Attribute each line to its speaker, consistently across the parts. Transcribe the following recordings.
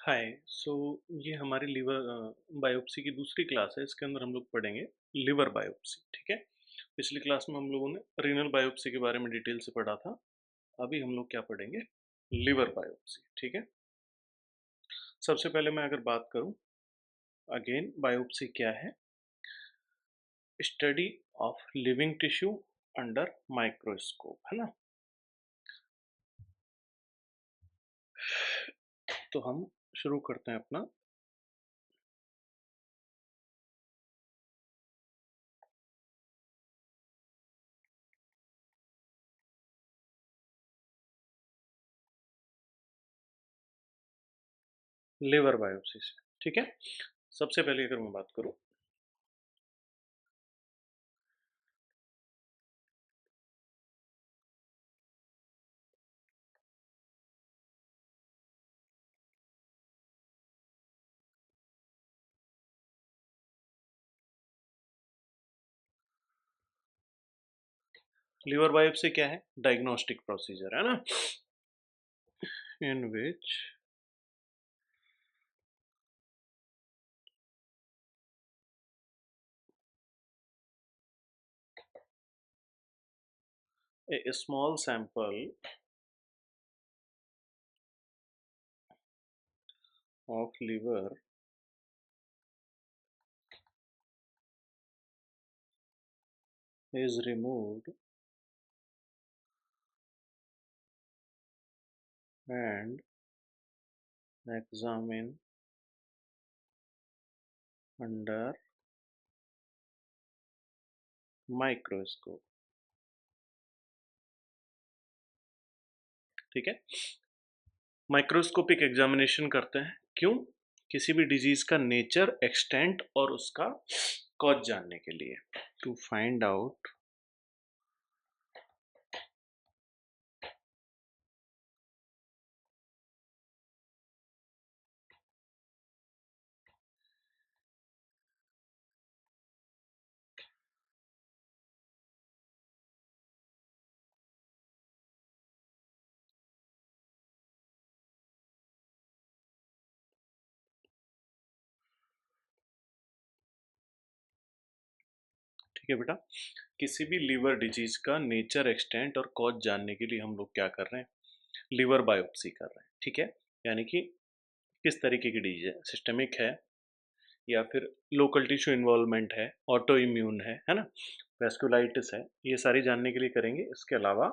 Speaker 1: हाय। सो ये हमारी liver biopsy की दूसरी क्लास है। इसके अंदर हम लोग पढ़ेंगे लिवर बायोप्सी। ठीक है। पिछली क्लास में हम लोगों ने रीनल बायोप्सी के बारे में डिटेल से पढ़ा था। अभी हम लोग क्या पढ़ेंगे? Liver biopsy. ठीक है। सबसे पहले मैं अगर बात करूं, अगेन बायोप्सी क्या है? Study of living tissue under microscope, है ना। तो हम शुरू करते हैं अपना। लिवर बायोप्सी से, ठीक है। सबसे पहले अगर मैं बात करूं, लिवर बायोप्सी क्या है? डायग्नोस्टिक प्रोसीजर, है ना, in which a small sample of liver is removed and examined under microscope। ठीक है। माइक्रोस्कोपिक एग्जामिनेशन करते हैं, क्यों? किसी भी डिजीज का नेचर, एक्सटेंट और उसका कॉज जानने के लिए, टू फाइंड आउट ठीक है बेटा। किसी भी लिवर डिजीज का नेचर, एक्सटेंट और कॉज जानने के लिए हम लोग क्या कर रहे हैं? लिवर बायोप्सी कर रहे हैं। ठीक है। यानी कि किस तरीके की डिजीज है, सिस्टमिक है या फिर लोकल टिश्यू इन्वॉल्वमेंट है, ऑटो इम्यून है ना, वेस्कुलाइटिस है, ये सारी जानने के लिए करेंगे। इसके अलावा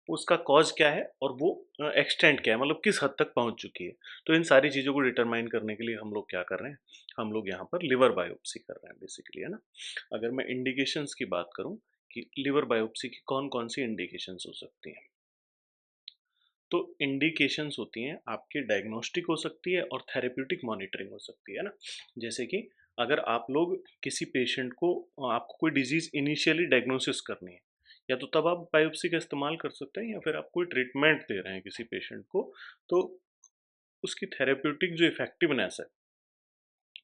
Speaker 1: उसका कॉज क्या है और वो एक्सटेंट क्या है, मतलब किस हद तक पहुंच चुकी है। तो इन सारी चीज़ों को डिटरमाइन करने के लिए हम लोग क्या कर रहे हैं? हम लोग यहाँ पर लिवर बायोप्सी कर रहे हैं बेसिकली, है ना। अगर मैं इंडिकेशंस की बात करूँ कि लिवर बायोप्सी की कौन कौन सी इंडिकेशंस हो सकती हैं, तो इंडिकेशंस होती हैं आपकी, डायग्नोस्टिक हो सकती है और थेरेप्यूटिक मॉनिटरिंग हो सकती है ना। जैसे कि अगर आप लोग किसी पेशेंट को, आपको कोई डिजीज इनिशियली डायग्नोसिस करनी है, या तो तब आप बायोप्सी का इस्तेमाल कर सकते हैं, या फिर आप कोई ट्रीटमेंट दे रहे हैं किसी पेशेंट को, तो उसकी थेरेप्यूटिक जो इफेक्टिवनेस है,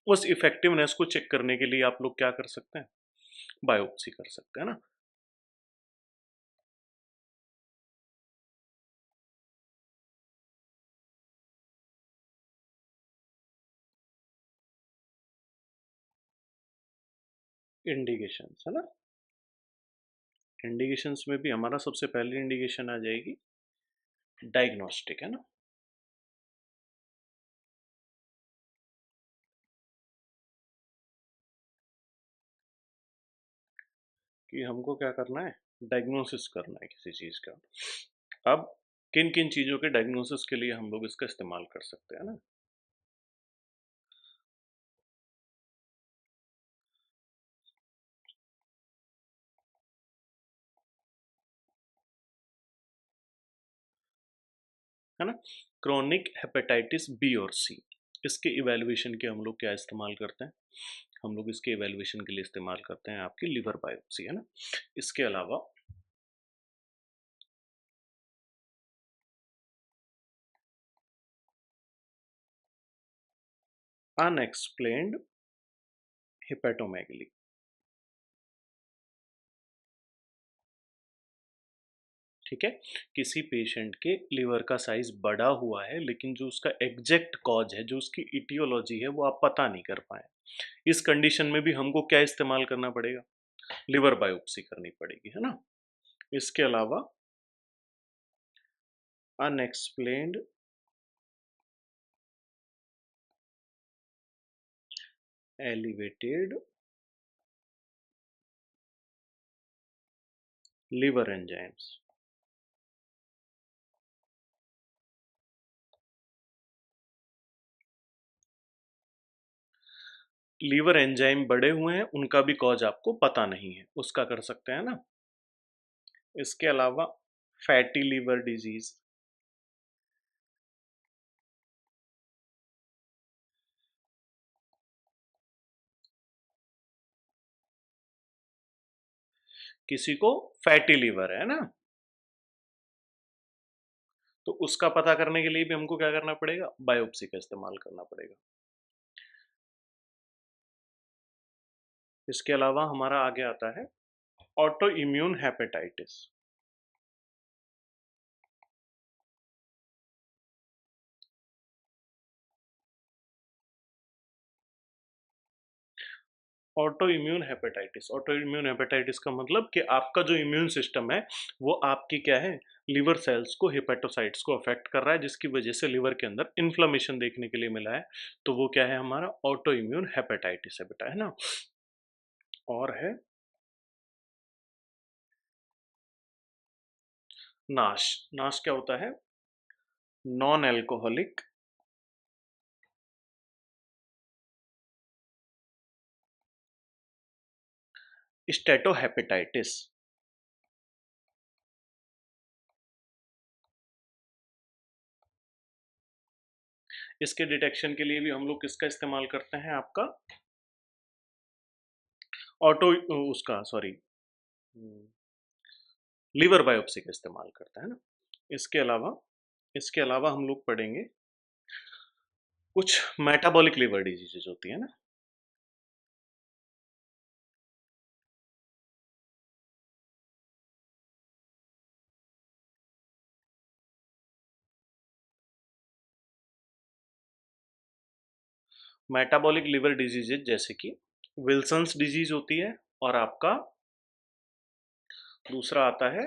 Speaker 1: उस इफेक्टिवनेस को चेक करने के लिए आप लोग क्या कर सकते हैं? बायोप्सी कर सकते हैं ना। इंडिकेशंस, है ना। इंडिकेशंस में भी हमारा सबसे पहली इंडिकेशन आ जाएगी डायग्नोस्टिक, है ना। कि हमको क्या करना है? डायग्नोसिस करना है किसी चीज़ का। अब किन किन चीज़ों के डायग्नोसिस के लिए हम लोग इसका इस्तेमाल कर सकते हैं ना। है ना। क्रोनिक हेपेटाइटिस बी और सी, इसके इवेल्युएशन के हम लोग क्या इस्तेमाल करते हैं? हम लोग इसके इवेल्युएशन के लिए इस्तेमाल करते हैं आपकी लिवर बायोप्सी, है ना। इसके अलावा अनएक्सप्लेन्ड हेपेटोमेगली, ठीक है? किसी पेशेंट के लिवर का साइज़ बड़ा हुआ है, लेकिन जो उसका एग्ज़ैक्ट कॉज़ है, जो उसकी इटियोलॉजी है, वो आप पता नहीं कर पाए। इस कंडीशन में भी हमको क्या इस्तेमाल करना पड़ेगा? लिवर बायोप्सी करनी पड़ेगी, है ना? इसके अलावा unexplained elevated liver enzymes. Liver enzyme बढ़े हुए हैं, उनका भी कॉज़ आपको पता नहीं है, उसका कर सकते हैं ना? इसके अलावा फैटी लिवर डिजीज़, किसी को फैटी लिवर है ना? तो उसका पता करने के लिए भी हमको क्या करना पड़ेगा? बायोप्सी का इस्तेमाल करना पड़ेगा। इसके अलावा हमारा आगे आता है auto immune hepatitis. Auto immune hepatitis का मतलब कि आपका जो इम्यून सिस्टम है, वो आपकी क्या है, लिवर सेल्स को, हेपेटोसाइट्स को अफेक्ट कर रहा है, जिसकी वजह से लिवर के अंदर इन्फ्लेमेशन देखने के लिए मिला है। तो वो क्या है, हमारा ऑटो इम्यून हेपेटाइटिस है बेटा, है ना? और है नाश। नाश क्या होता है? Non alcoholic steatohepatitis. इसके डिटेक्शन के लिए भी हम लोग किसका इस्तेमाल करते हैं? आपका ऑटो उसका सॉरी लिवर बायोप्सी का इस्तेमाल करते हैं ना। इसके अलावा हम लोग पढ़ेंगे कुछ मेटाबॉलिक लिवर डिजीजेज होती है ना। मेटाबॉलिक लिवर डिजीजेज जैसे कि विल्सन्स डिजीज होती है, और आपका दूसरा आता है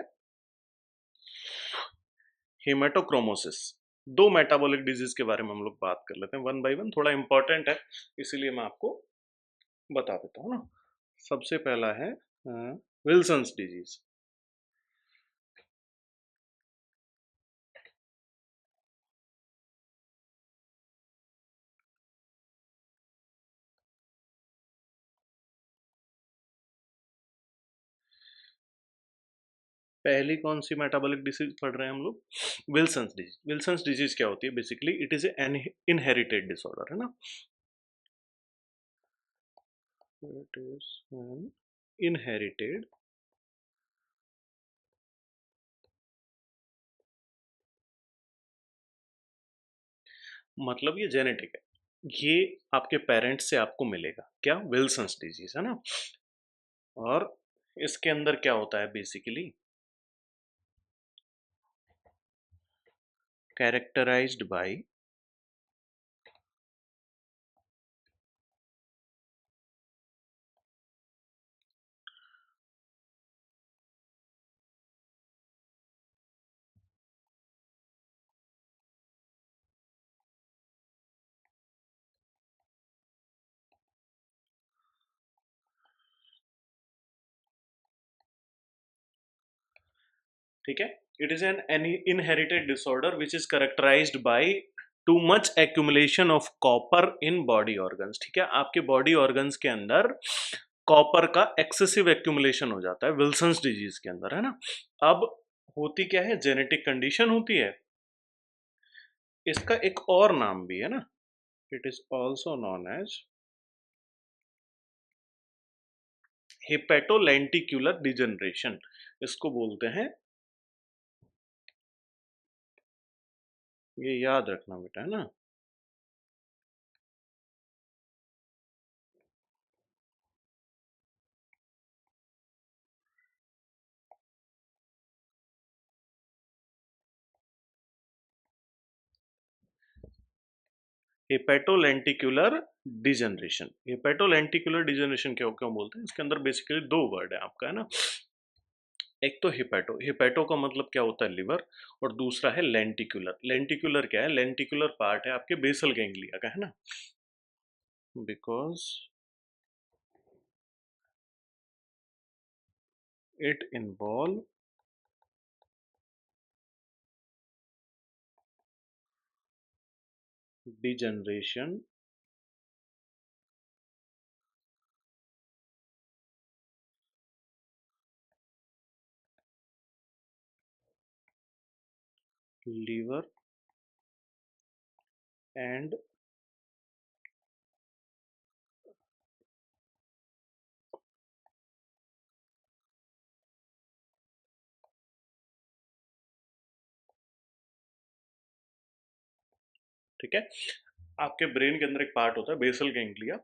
Speaker 1: हेमेटोक्रोमोसिस। दो मेटाबॉलिक डिजीज के बारे में हम लोग बात कर लेते हैं वन बाय वन, थोड़ा इंपॉर्टेंट है, इसीलिए मैं आपको बता देता हूँ ना। सबसे पहला है विल्सन्स डिजीज। पहली कौन सी मेटाबॉलिक डिसीज पढ़ रहे हैं हम लोग? Wilson's disease. विल्सन्स डिजीज क्या होती है? Basically it is an inherited disorder, है ना। इट इज एन इनहेरिटेड, मतलब ये जेनेटिक है, ये आपके पेरेंट्स से आपको मिलेगा, क्या? विल्सन्स डिजीज, है ना। और इसके अंदर क्या होता है बेसिकली? कैरेक्टराइज्ड बाय ठीक है। It is an inherited disorder which is characterised by too much accumulation of copper in body organs. ठीक है, आपके बॉडी ऑर्गन्स के अंदर कॉपर का एक्सेसिव एक्यूमुलेशन हो जाता है विल्सन्स डिजीज के अंदर, है ना। अब होती क्या है, जेनेटिक कंडीशन होती है। इसका एक और नाम भी है ना, it is also known as hepatolenticular degeneration, इसको बोलते हैं। ये याद रखना बेटा, है ना। हेपेटोलेंटिकुलर डिजनरेशन। हेपेटोलेंटिकुलर डिजनरेशन क्यों क्यों बोलते हैं, इसके अंदर बेसिकली दो वर्ड है आपका, है ना। एक तो हिपैटो, हिपैटो का मतलब क्या होता है, लिवर। और दूसरा है लेंटिकुलर। लेंटिकुलर क्या है, लेंटिकुलर पार्ट है आपके बेसल गैंग्लिया का, है ना। Because it involve degeneration liver and ठीक है। आपके ब्रेन के अंदर एक पार्ट होता है बेसल गैंग्लिया,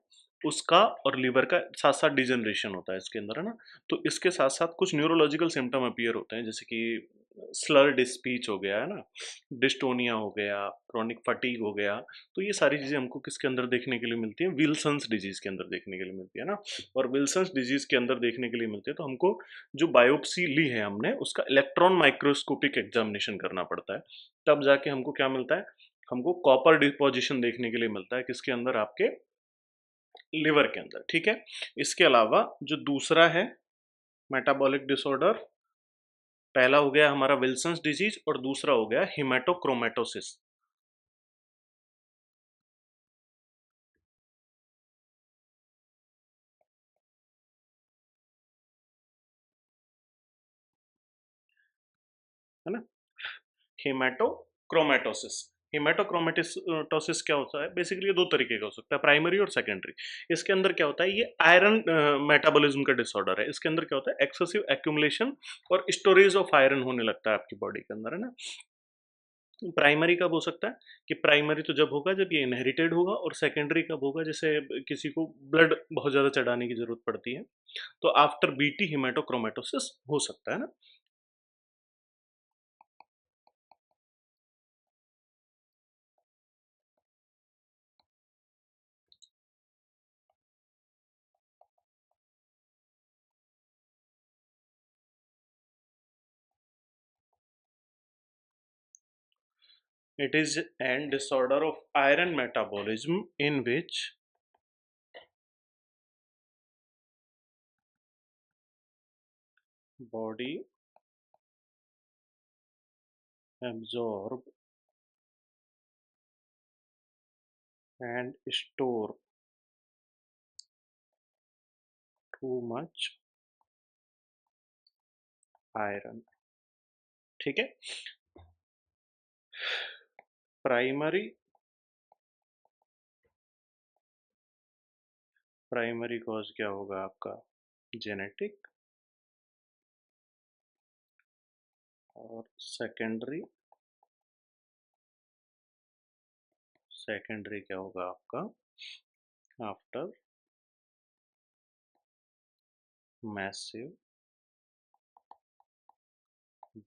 Speaker 1: उसका और लिवर का साथ साथ डिजनरेशन होता है इसके अंदर, है ना। तो इसके साथ साथ कुछ न्यूरोलॉजिकल सिम्टम अपीयर होते हैं, जैसे कि स्लर्ड स्पीच हो गया, है ना, डिस्टोनिया हो गया, क्रॉनिक फटीग हो गया। तो ये सारी चीज़ें हमको किसके अंदर देखने के लिए मिलती हैं, विल्सन्स डिजीज के अंदर देखने के लिए मिलती है ना। और विल्सन्स डिजीज के अंदर देखने के लिए मिलती है तो हमको जो बायोप्सी ली है हमने उसका इलेक्ट्रॉन माइक्रोस्कोपिक एग्जामिनेशन करना पड़ता है। तब जाके हमको क्या मिलता है, हमको कॉपर डिपोजिशन देखने के लिए मिलता है किसके अंदर, आपके लिवर के अंदर, ठीक है। इसके अलावा जो दूसरा है मेटाबॉलिक डिसऑर्डर, पहला हो गया हमारा विल्सन्स डिजीज और दूसरा हो गया हिमेटोक्रोमेटोसिस। है ना, हेमेटोक्रोमेटोसिस। हेमेटोक्रोमेटोसिस क्या होता है, बेसिकली ये दो तरीके का हो सकता है, प्राइमरी और सेकेंडरी। इसके अंदर क्या होता है, ये आयरन मेटाबॉलिज्म का डिसऑर्डर है। इसके अंदर क्या होता है, एक्सेसिव एक्यूमुलेशन और स्टोरेज ऑफ आयरन होने लगता है आपकी बॉडी के अंदर, है ना। प्राइमरी कब हो सकता है, कि प्राइमरी तो जब होगा जब ये इनहेरिटेड होगा, और सेकेंडरी कब होगा, जैसे किसी को ब्लड बहुत ज़्यादा चढ़ाने की ज़रूरत पड़ती है, तो आफ्टर बीटी हिमेटोक्रोमेटोसिस हो सकता है ना। It is an disorder of iron metabolism in which body absorb and store too much iron, ठीक है। प्राइमरी प्राइमरी कॉज क्या होगा आपका, जेनेटिक। और सेकेंडरी, सेकेंडरी क्या होगा आपका, आफ्टर मैसिव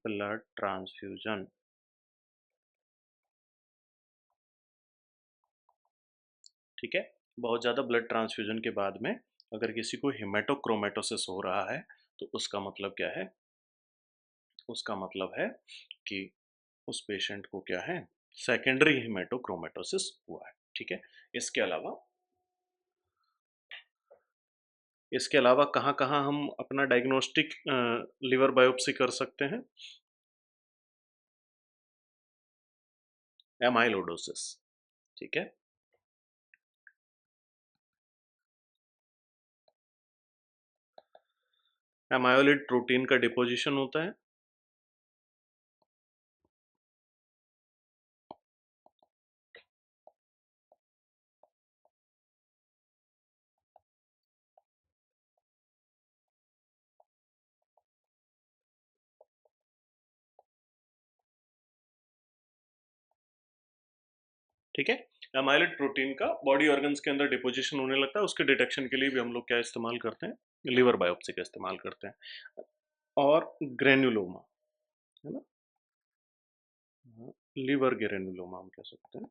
Speaker 1: ब्लड ट्रांसफ्यूजन, ठीक है। बहुत ज़्यादा ब्लड ट्रांसफ्यूजन के बाद में अगर किसी को हेमेटोक्रोमेटोसिस हो रहा है तो उसका मतलब क्या है, उसका मतलब है कि उस पेशेंट को क्या है, सेकेंडरी हेमेटोक्रोमेटोसिस हुआ है, ठीक है। इसके अलावा इसके अलावा कहाँ कहाँ हम अपना डायग्नोस्टिक लिवर बायोप्सी कर सकते हैं, एमाइलोडोसिस, ठीक है। एमाइलोइड प्रोटीन का डिपोजिशन होता है, ठीक है। एमाइलोइड प्रोटीन का बॉडी ऑर्गन्स के अंदर डिपोजिशन होने लगता है, उसके डिटेक्शन के लिए भी हम लोग क्या इस्तेमाल करते हैं, लिवर बायोप्सी का इस्तेमाल करते हैं। और ग्रेन्युलोमा, है ना, लिवर ग्रेन्युलोमा हम कह सकते हैं।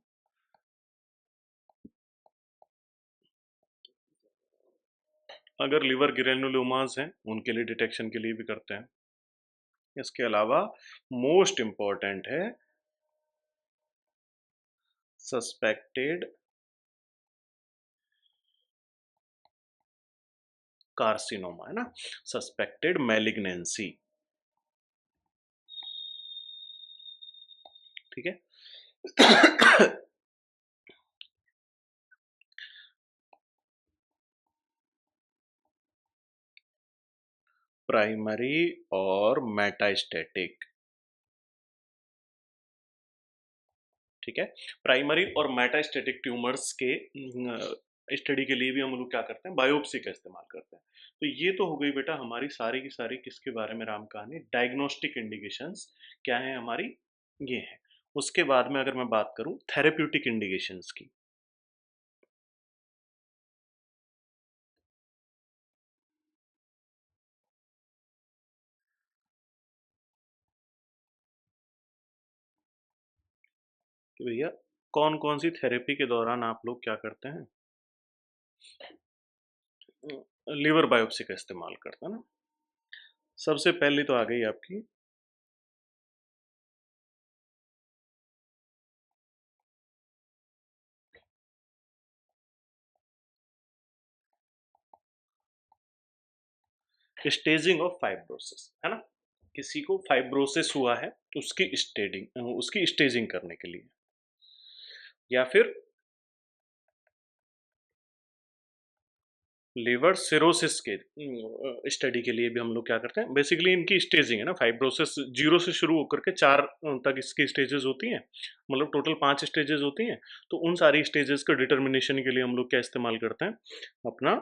Speaker 1: अगर लिवर ग्रेनुलोमास हैं उनके लिए डिटेक्शन के लिए भी करते हैं। इसके अलावा मोस्ट इम्पॉर्टेंट है सस्पेक्टेड कार्सिनोमा, है ना, सस्पेक्टेड मैलिग्नेंसी। ठीक है। प्राइमरी और मेटास्टैटिक। ठीक है। प्राइमरी और मेटास्टैटिक ट्यूमर्स के स्टडी के लिए भी हम लोग क्या करते हैं, बायोप्सी का इस्तेमाल करते हैं। तो ये तो हो गई बेटा हमारी सारी की सारी किसके बारे में राम कहानी, डायग्नोस्टिक इंडिकेशंस क्या है हमारी, ये है। उसके बाद में अगर मैं बात करूं थेरेप्यूटिक इंडिकेशंस की, कि भैया कौन कौन सी थेरेपी के दौरान आप लोग क्या करते हैं, लिवर बायोप्सी का इस्तेमाल करते हैं ना। सबसे पहले तो आ गई आपकी स्टेजिंग ऑफ फाइब्रोसिस, है ना। किसी को फाइब्रोसिस हुआ है तो उसकी स्टेजिंग करने के लिए, या फिर लिवर सिरोसिस के स्टडी के लिए भी हम लोग क्या करते हैं, बेसिकली इनकी स्टेजिंग है ना, फाइब्रोसिस जीरो से शुरू होकर के चार तक इसकी स्टेजेस होती हैं, मतलब टोटल 5 स्टेजेस होती हैं। तो उन सारी स्टेजेस का डिटर्मिनेशन के लिए हम लोग क्या इस्तेमाल करते हैं, अपना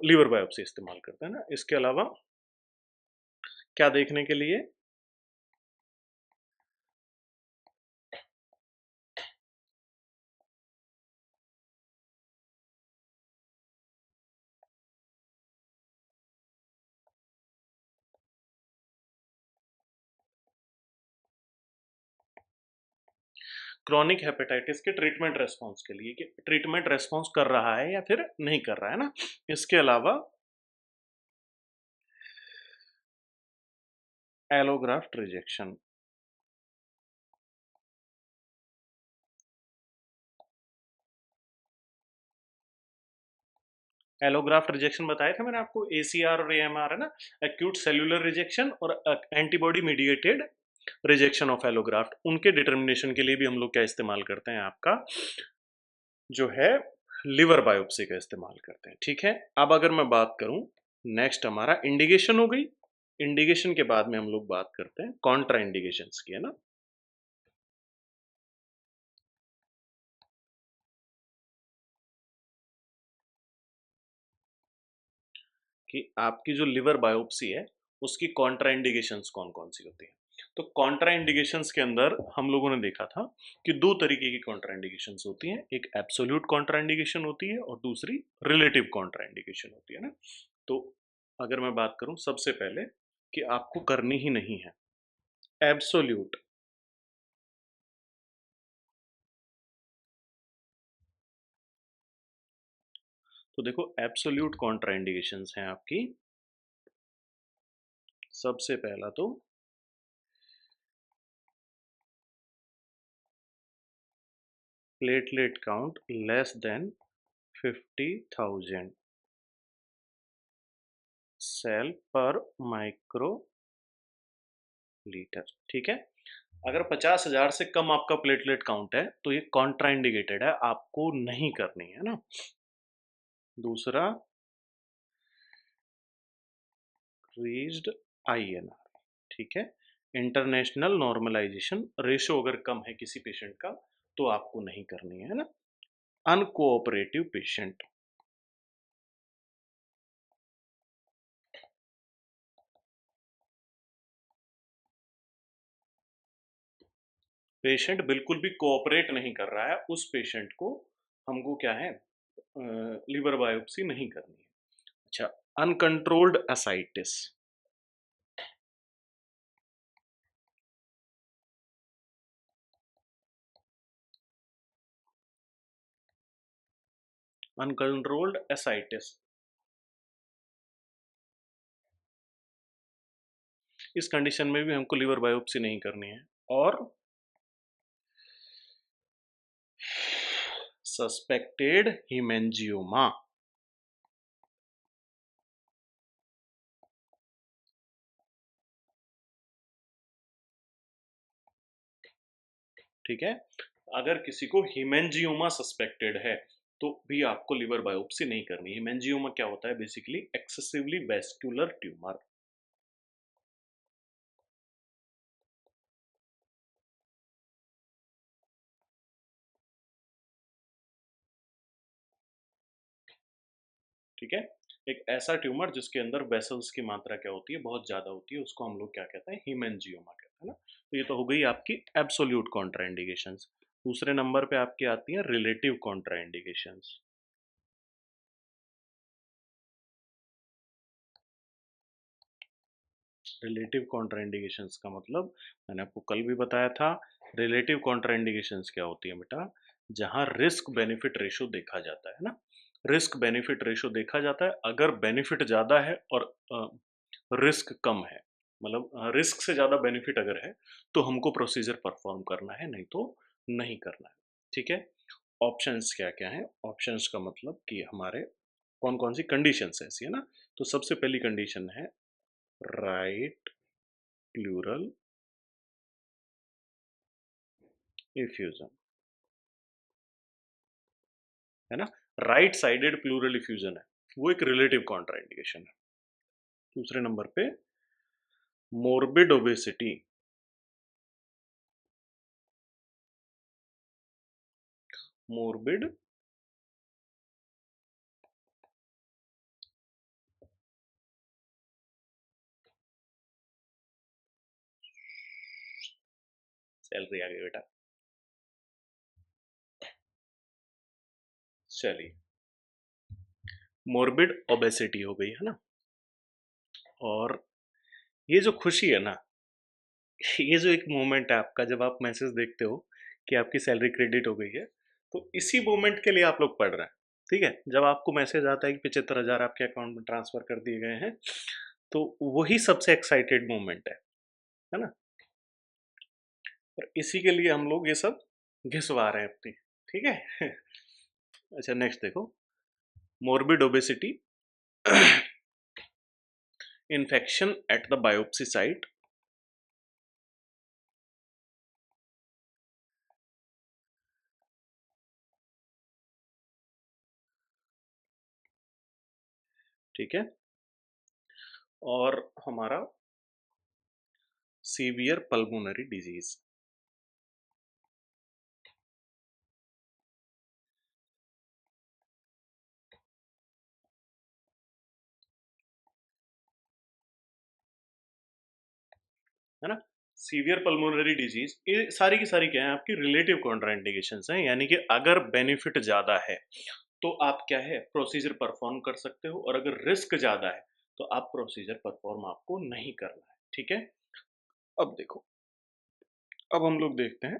Speaker 1: लिवर बायोप्सी इस्तेमाल करते हैं ना। इसके अलावा क्या देखने के लिए, क्रॉनिक हेपेटाइटिस के ट्रीटमेंट रेस्पॉन्स के लिए कि ट्रीटमेंट रेस्पॉन्स कर रहा है या फिर नहीं कर रहा है ना। इसके अलावा एलोग्राफ्ट रिजेक्शन, एलोग्राफ्ट रिजेक्शन बताया था मैंने आपको, एसीआर और एएमआर, है ना, एक्यूट सेल्यूलर रिजेक्शन और antibody mediated rejection of allograft, उनके डिटर्मिनेशन के लिए भी हम लोग क्या इस्तेमाल करते हैं, आपका जो है लिवर बायोप्सी का इस्तेमाल करते हैं। ठीक है। अब अगर मैं बात करूं, नेक्स्ट हमारा इंडिकेशन हो गई, इंडिकेशन के बाद में हम लोग बात करते हैं कॉन्ट्रा इंडिकेशंस की, है ना। कि आपकी जो लिवर बायोप्सी है उसकी कॉन्ट्रा इंडिकेशंस कौन कौन सी होती हैं। तो कॉन्ट्रा इंडिकेशंस के अंदर हम लोगों ने देखा था कि दो तरीके की कॉन्ट्रा इंडिकेशंस होती हैं, एक एब्सोल्यूट कॉन्ट्रा इंडिकेशन होती है और दूसरी रिलेटिव कॉन्ट्रा इंडिकेशन होती है ना। तो अगर मैं बात करूं सबसे पहले कि आपको करनी ही नहीं है एब्सोल्यूट, तो देखो एब्सोल्यूट कॉन्ट्रा इंडिकेशंस हैं आपकी, सबसे पहला तो platelet count less than 50,000 cell per microlitre. ठीक है। अगर 50,000 से कम आपका प्लेटलेट काउंट है तो ये कॉन्ट्राइंडिकेटेड है, आपको नहीं करनी है ना। दूसरा रीच्ड आईएनआर, ठीक है, इंटरनेशनल नॉर्मलाइजेशन रेशो अगर कम है किसी पेशेंट का तो आपको नहीं करनी है ना। अनकोऑपरेटिव पेशेंट, पेशेंट बिल्कुल भी कोऑपरेट नहीं कर रहा है, उस पेशेंट को हमको क्या है, लिवर बायोप्सी नहीं करनी है। अच्छा, अनकंट्रोल्ड एसाइटिस, अनकंट्रोल्ड एसाइटिस इस कंडीशन में भी हमको लिवर बायोप्सी नहीं करनी है। और सस्पेक्टेड हीमेंजियोमा, ठीक है। अगर किसी को हीमेंजियोमा सस्पेक्टेड है तो भी आपको लिवर बायोप्सी नहीं करनी। हीमेंजियोमा क्या होता है? Basically excessively vascular tumour. ठीक है, एक ऐसा ट्यूमर जिसके अंदर वेसल्स की मात्रा क्या होती है? बहुत ज्यादा होती है, उसको हम लोग क्या कहते हैं? हीमेंजियोमा कहते हैं ना। तो ये तो हो गई आपकी एब्सोल्यूट कॉन्ट्राइंडिकेशंस। दूसरे नंबर पे आपकी आती हैं रिलेटिव कॉन्ट्राइंडिकेशंस। रिलेटिव कॉन्ट्राइंडिकेशंस का मतलब मैंने आपको कल भी बताया था। रिलेटिव कॉन्ट्राइंडिकेशंस क्या होती है बेटा? जहां रिस्क बेनिफिट रेशो देखा जाता है ना। रिस्क बेनिफिट रेशो देखा जाता है, अगर बेनिफिट ज्यादा है और रिस्क कम है, मतलब रिस्क से ज्यादा बेनिफिट अगर है तो हमको प्रोसीजर परफॉर्म करना है, नहीं तो नहीं करना है। ठीक है। ऑप्शंस क्या क्या हैं? ऑप्शंस का मतलब कि हमारे कौन कौन सी कंडीशंस ऐसी है ना। तो सबसे पहली कंडीशन है राइट प्लूरल इफ्यूजन, है ना। राइट साइडेड प्लूरल इफ्यूजन है, वो एक रिलेटिव कॉन्ट्राइंडिकेशन है। दूसरे नंबर पे मोर्बिड ओबेसिटी, मोर्बिड सैलरी आ गई बेटा। चलिए, मोर्बिड ओबेसिटी हो गई है ना। और ये जो खुशी है ना, ये जो एक मोमेंट है आपका जब आप मैसेज देखते हो कि आपकी सैलरी क्रेडिट हो गई है, तो इसी मोमेंट के लिए आप लोग पढ़ रहे हैं। ठीक है, जब आपको मैसेज आता है कि 75,000 आपके अकाउंट में ट्रांसफर कर दिए गए हैं, तो वही सबसे एक्साइटेड मोमेंट है ना। और इसी के लिए हम लोग ये सब घिसवा रहे हैं अपनी। ठीक है। अच्छा, नेक्स्ट देखो, morbid obesity, infection at the biopsy site, ठीक है। और हमारा सीवियर पल्मोनरी डिजीज, है ना। सीवियर पल्मोनरी डिजीज, ये सारी की सारी क्या है? आपकी रिलेटिव कॉन्ट्राइंडिकेशंस हैं, यानी कि अगर बेनिफिट ज्यादा है तो आप क्या है? प्रोसीजर परफॉर्म कर सकते हो, और अगर रिस्क ज्यादा है तो आप प्रोसीजर परफॉर्म आपको नहीं करना है। ठीक है। अब देखो, अब हम लोग देखते हैं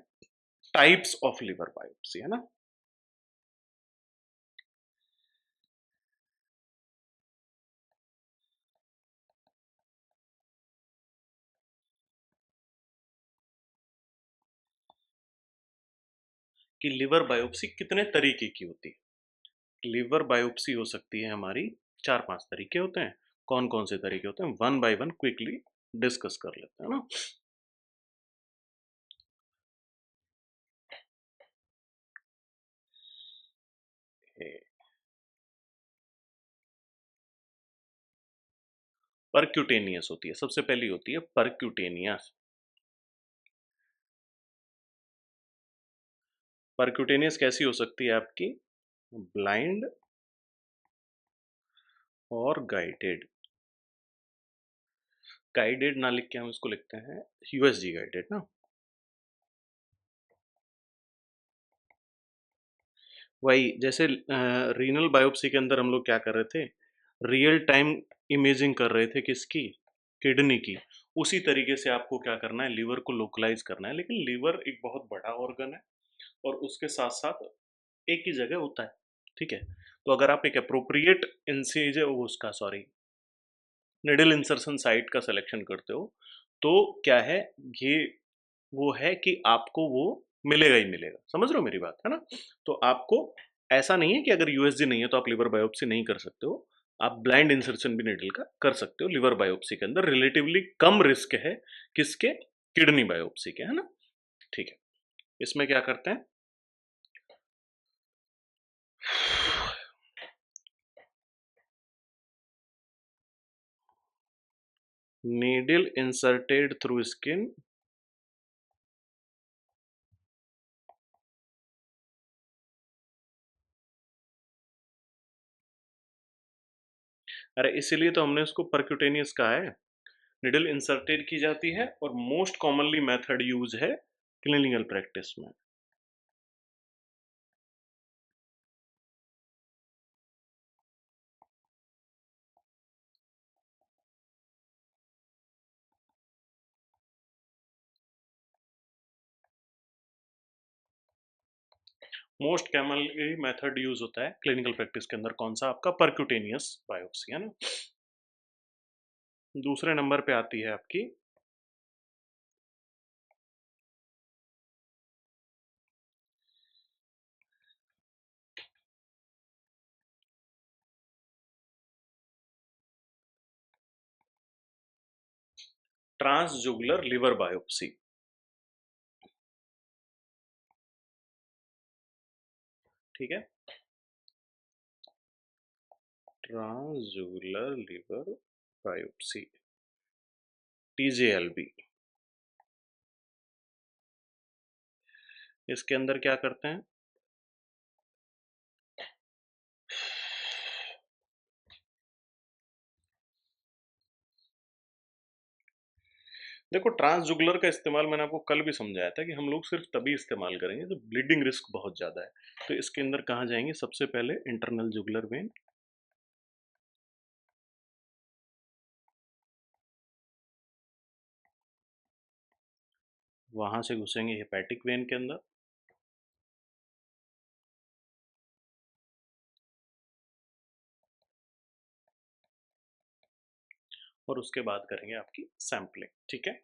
Speaker 1: टाइप्स ऑफ लिवर बायोप्सी, है ना। कि लिवर बायोप्सी कितने तरीके की होती है? लिवर बायोप्सी हो सकती है हमारी, चार पांच तरीके होते हैं। कौन कौन से तरीके होते हैं? One by one quickly discuss कर लेते हैं ना। परक्यूटेनियस होती है, सबसे पहली होती है परक्यूटेनियस। परक्यूटेनियस कैसी हो सकती है आपकी? ब्लाइंड और गाइडेड। गाइडेड ना लिख के हम इसको लिखते हैं यूएसजी गाइडेड ना। वही जैसे रीनल बायोप्सी के अंदर हम लोग क्या कर रहे थे? रियल टाइम इमेजिंग कर रहे थे किसकी? किडनी की। उसी तरीके से आपको क्या करना है? लीवर को लोकलाइज करना है। लेकिन लीवर एक बहुत बड़ा ऑर्गन है और उसके साथ साथ एक ही जगह होता है। ठीक है। तो अगर आप एक अप्रोप्रिएट इंसीजर उसका सॉरी निडल इंसर्शन साइट का सिलेक्शन करते हो तो क्या है, ये वो है कि आपको वो मिलेगा ही मिलेगा। समझ रहे हो मेरी बात, है ना? तो आपको ऐसा नहीं है कि अगर यूएसजी नहीं है तो आप लिवर बायोप्सी नहीं कर सकते हो। आप ब्लाइंड इंसर्शन भी नीडल का कर सकते हो लिवर बायोप्सी के अंदर। रिलेटिवली कम रिस्क है किसके? किडनी बायोप्सी के, है ना? ठीक है। इसमें क्या करते हैं? Needle inserted through skin. अरे इसीलिए तो हमने उसको परक्यूटेनियस कहा है। निडल इंसर्टेड की जाती है और मोस्ट कॉमनली मेथड यूज है क्लिनिकल प्रैक्टिस में। मोस्ट कॉमनली मेथड यूज होता है क्लिनिकल प्रैक्टिस के अंदर कौन सा? आपका परक्यूटेनियस बायोप्सी, है ना? दूसरे नंबर पे आती है आपकी ट्रांसजुगुलर लिवर बायोप्सी। ठीक है, ट्रांसजुगुलर लिवर बायोप्सी, टीजेएलबी। इसके अंदर क्या करते हैं? देखो, ट्रांसजुगुलर का इस्तेमाल मैंने आपको कल भी समझाया था कि हम लोग सिर्फ तभी इस्तेमाल करेंगे जब ब्लीडिंग रिस्क बहुत ज़्यादा है। तो इसके अंदर कहाँ जाएंगे? सबसे पहले इंटरनल जुगुलर वेन, वहां से घुसेंगे हेपेटिक वेन के अंदर, और उसके बाद करेंगे आपकी सैंपलिंग। ठीक है,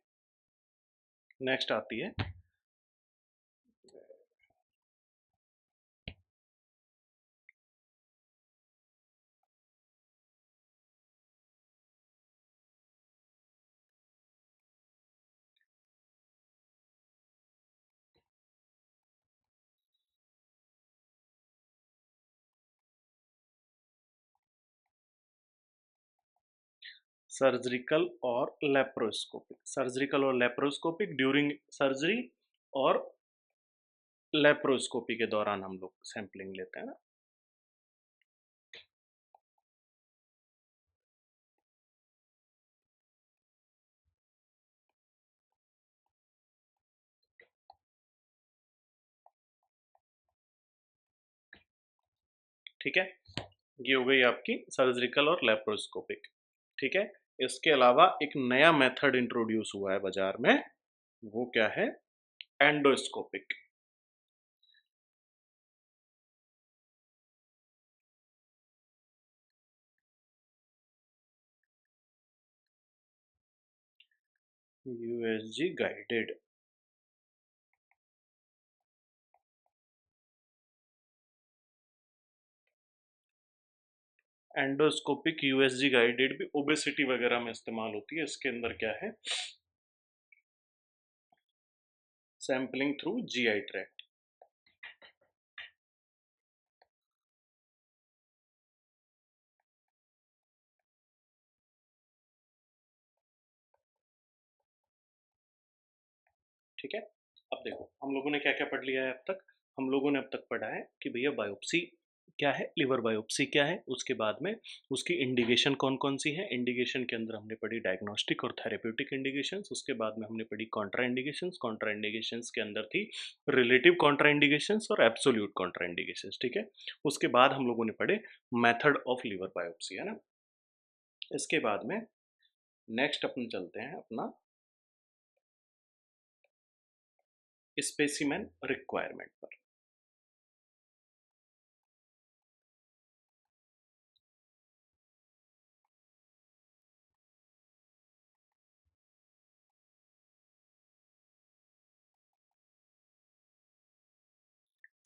Speaker 1: नेक्स्ट आती है सर्जिकल और लेप्रोस्कोपिक। सर्जिकल और लेप्रोस्कोपिक ड्यूरिंग सर्जरी, और लेप्रोस्कोपी के दौरान हम लोग सैंपलिंग लेते हैं ना। ठीक है, ये हो गई आपकी सर्जिकल और लेप्रोस्कोपिक। ठीक है, इसके अलावा एक नया मेथड इंट्रोड्यूस हुआ है बाजार में, वो क्या है? Endoscopic. USG guided. Endoscopic USG guided भी ओबेसिटी वगैरह में इस्तेमाल होती है। इसके अंदर क्या है? Sampling through GI tract. ठीक है, अब देखो हम लोगों ने क्या क्या पढ़ लिया है अब तक। हम लोगों ने अब तक पढ़ा है कि भैया बायोप्सी क्या है, लिवर बायोप्सी क्या है, उसके बाद में उसकी इंडिकेशन कौन कौन सी है। इंडिकेशन के अंदर हमने पढ़ी डायग्नोस्टिक और थेरेप्यूटिक इंडिकेशंस। उसके बाद में हमने पढ़ी कॉन्ट्रा इंडिकेशंस। कॉन्ट्रा इंडिकेशंस के अंदर थी रिलेटिव कॉन्ट्रा इंडिकेशंस और एब्सोल्यूट कॉन्ट्रा इंडिकेशंस। ठीक है, उसके बाद हम लोगों ने पढ़े मेथड ऑफ लिवर बायोप्सी, है ना। इसके बाद में नेक्स्ट अपन चलते हैं अपना स्पेसिमेन रिक्वायरमेंट पर।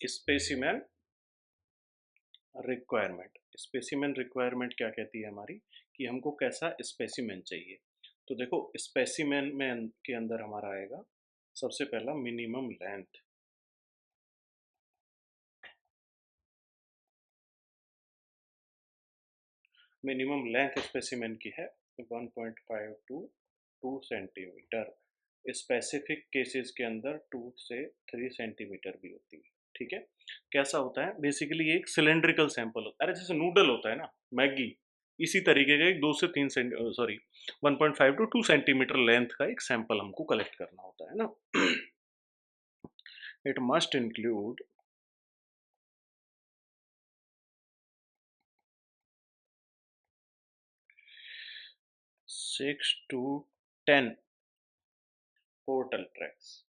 Speaker 1: Specimen requirement. स्पेसिमेन रिक्वायरमेंट क्या कहती है हमारी, कि हमको कैसा स्पेसिमेन चाहिए। तो देखो स्पेसिमेन में के अंदर हमारा आएगा सबसे पहला minimum length. Minimum length specimen की है 1.5 टू 2 सेंटीमीटर। स्पेसिफिक केसेस के अंदर 2 से 3 सेंटीमीटर भी होती है। ठीक है, कैसा होता है बेसिकली, ये एक सिलेंड्रिकल सैंपल होता है, अरे जैसे नूडल होता है ना, मैगी, इसी तरीके का एक 2 से 3 सॉरी 1.5 टू 2 सेंटीमीटर लेंथ का एक सैंपल हमको कलेक्ट करना होता है ना। It must include 6 to 10 portal tracks.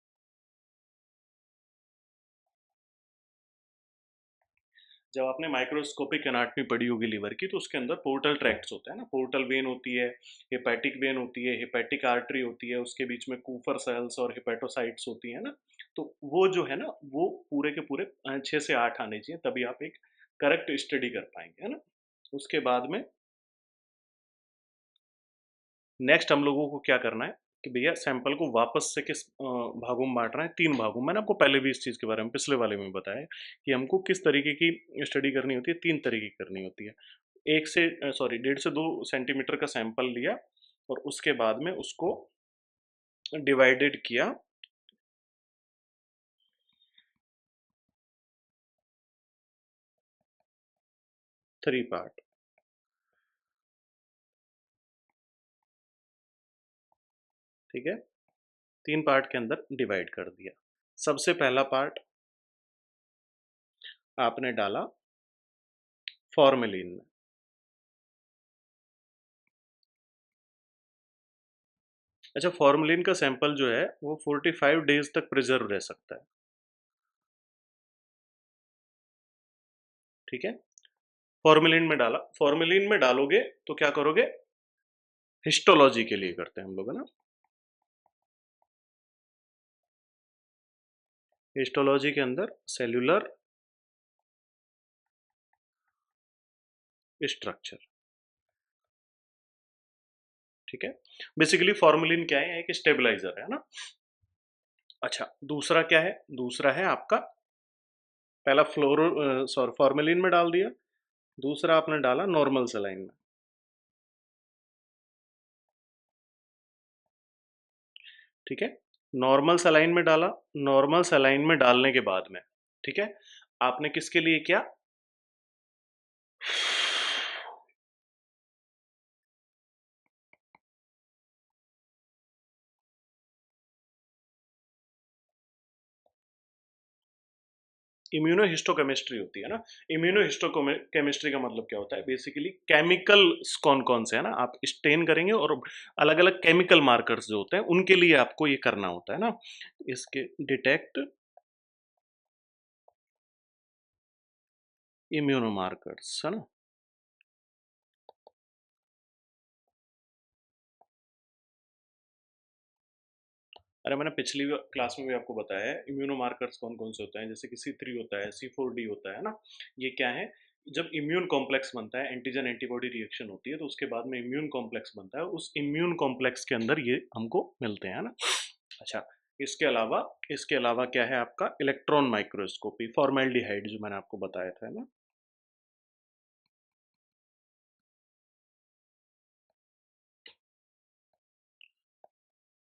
Speaker 1: जब आपने माइक्रोस्कोपिक एनाटॉमी पढ़ी होगी लीवर की, तो उसके अंदर पोर्टल ट्रैक्ट्स होते हैं ना, पोर्टल वेन होती है, हेपेटिक वेन होती है, हेपेटिक आर्टरी होती है, उसके बीच में कूफर सेल्स और हेपेटोसाइट्स होती है ना। तो वो जो है ना, वो पूरे के पूरे 6 से 8 आने चाहिए, तभी आप एक करेक्ट स्टडी कर पाएंगे, है ना। उसके बाद में नेक्स्ट हम लोगों को क्या करना है कि भैया सैंपल को वापस से किस भागों में बांटना है, 3 भागों में। मैंने आपको पहले भी इस चीज़ के बारे में पिछले वाले में बताया कि हमको किस तरीके की स्टडी करनी होती है, 3 तरीके की करनी होती है। 1.5 से 2 सेंटीमीटर का सैंपल लिया और उसके बाद में उसको डिवाइडेड किया 3 पार्ट। ठीक है, 3 पार्ट के अंदर डिवाइड कर दिया। सबसे पहला पार्ट आपने डाला फॉर्मेलिन में। अच्छा, फॉर्मेलिन का सैंपल जो है वो 45 डेज तक प्रिजर्व रह सकता है। ठीक है, फॉर्मेलिन में डाला, फॉर्मेलिन में डालोगे तो क्या करोगे, हिस्टोलॉजी के लिए करते हैं हम लोग, है ना। हिस्टोलॉजी के अंदर सेल्यूलर स्ट्रक्चर। ठीक है, बेसिकली फॉर्मेलिन क्या है, एक स्टेबलाइजर है ना। अच्छा, दूसरा क्या है, दूसरा है आपका, पहला फ्लोरो सॉरी फॉर्मेलिन में डाल दिया, दूसरा आपने डाला नॉर्मल सलाइन में। ठीक है, नॉर्मल सलाइन में डाला, नॉर्मल सलाइन में डालने के बाद में, ठीक है, आपने किसके लिए किया, इम्यूनोहिस्टोकेमिस्ट्री होती है ना। इम्यूनोहिस्टोकेमिस्ट्री का मतलब क्या होता है, बेसिकली केमिकल कौन कौन से है ना, आप स्टेन करेंगे और अलग अलग केमिकल मार्कर्स जो होते हैं उनके लिए आपको ये करना होता है ना, इसके डिटेक्ट इम्यूनो मार्कर्स, है ना। अरे मैंने पिछली क्लास में भी आपको बताया है इम्यूनो मार्कर्स कौन कौन से होते हैं, जैसे कि C3 होता है, C4D होता है ना। ये क्या है, जब इम्यून कॉम्प्लेक्स बनता है, एंटीजन एंटीबॉडी रिएक्शन होती है, तो उसके बाद में इम्यून कॉम्प्लेक्स बनता है, उस इम्यून कॉम्प्लेक्स के अंदर ये हमको मिलते हैं ना। अच्छा, इसके अलावा क्या है आपका, इलेक्ट्रॉन माइक्रोस्कोपी, फॉर्मेल्डिहाइड जो मैंने आपको बताया था, है ना।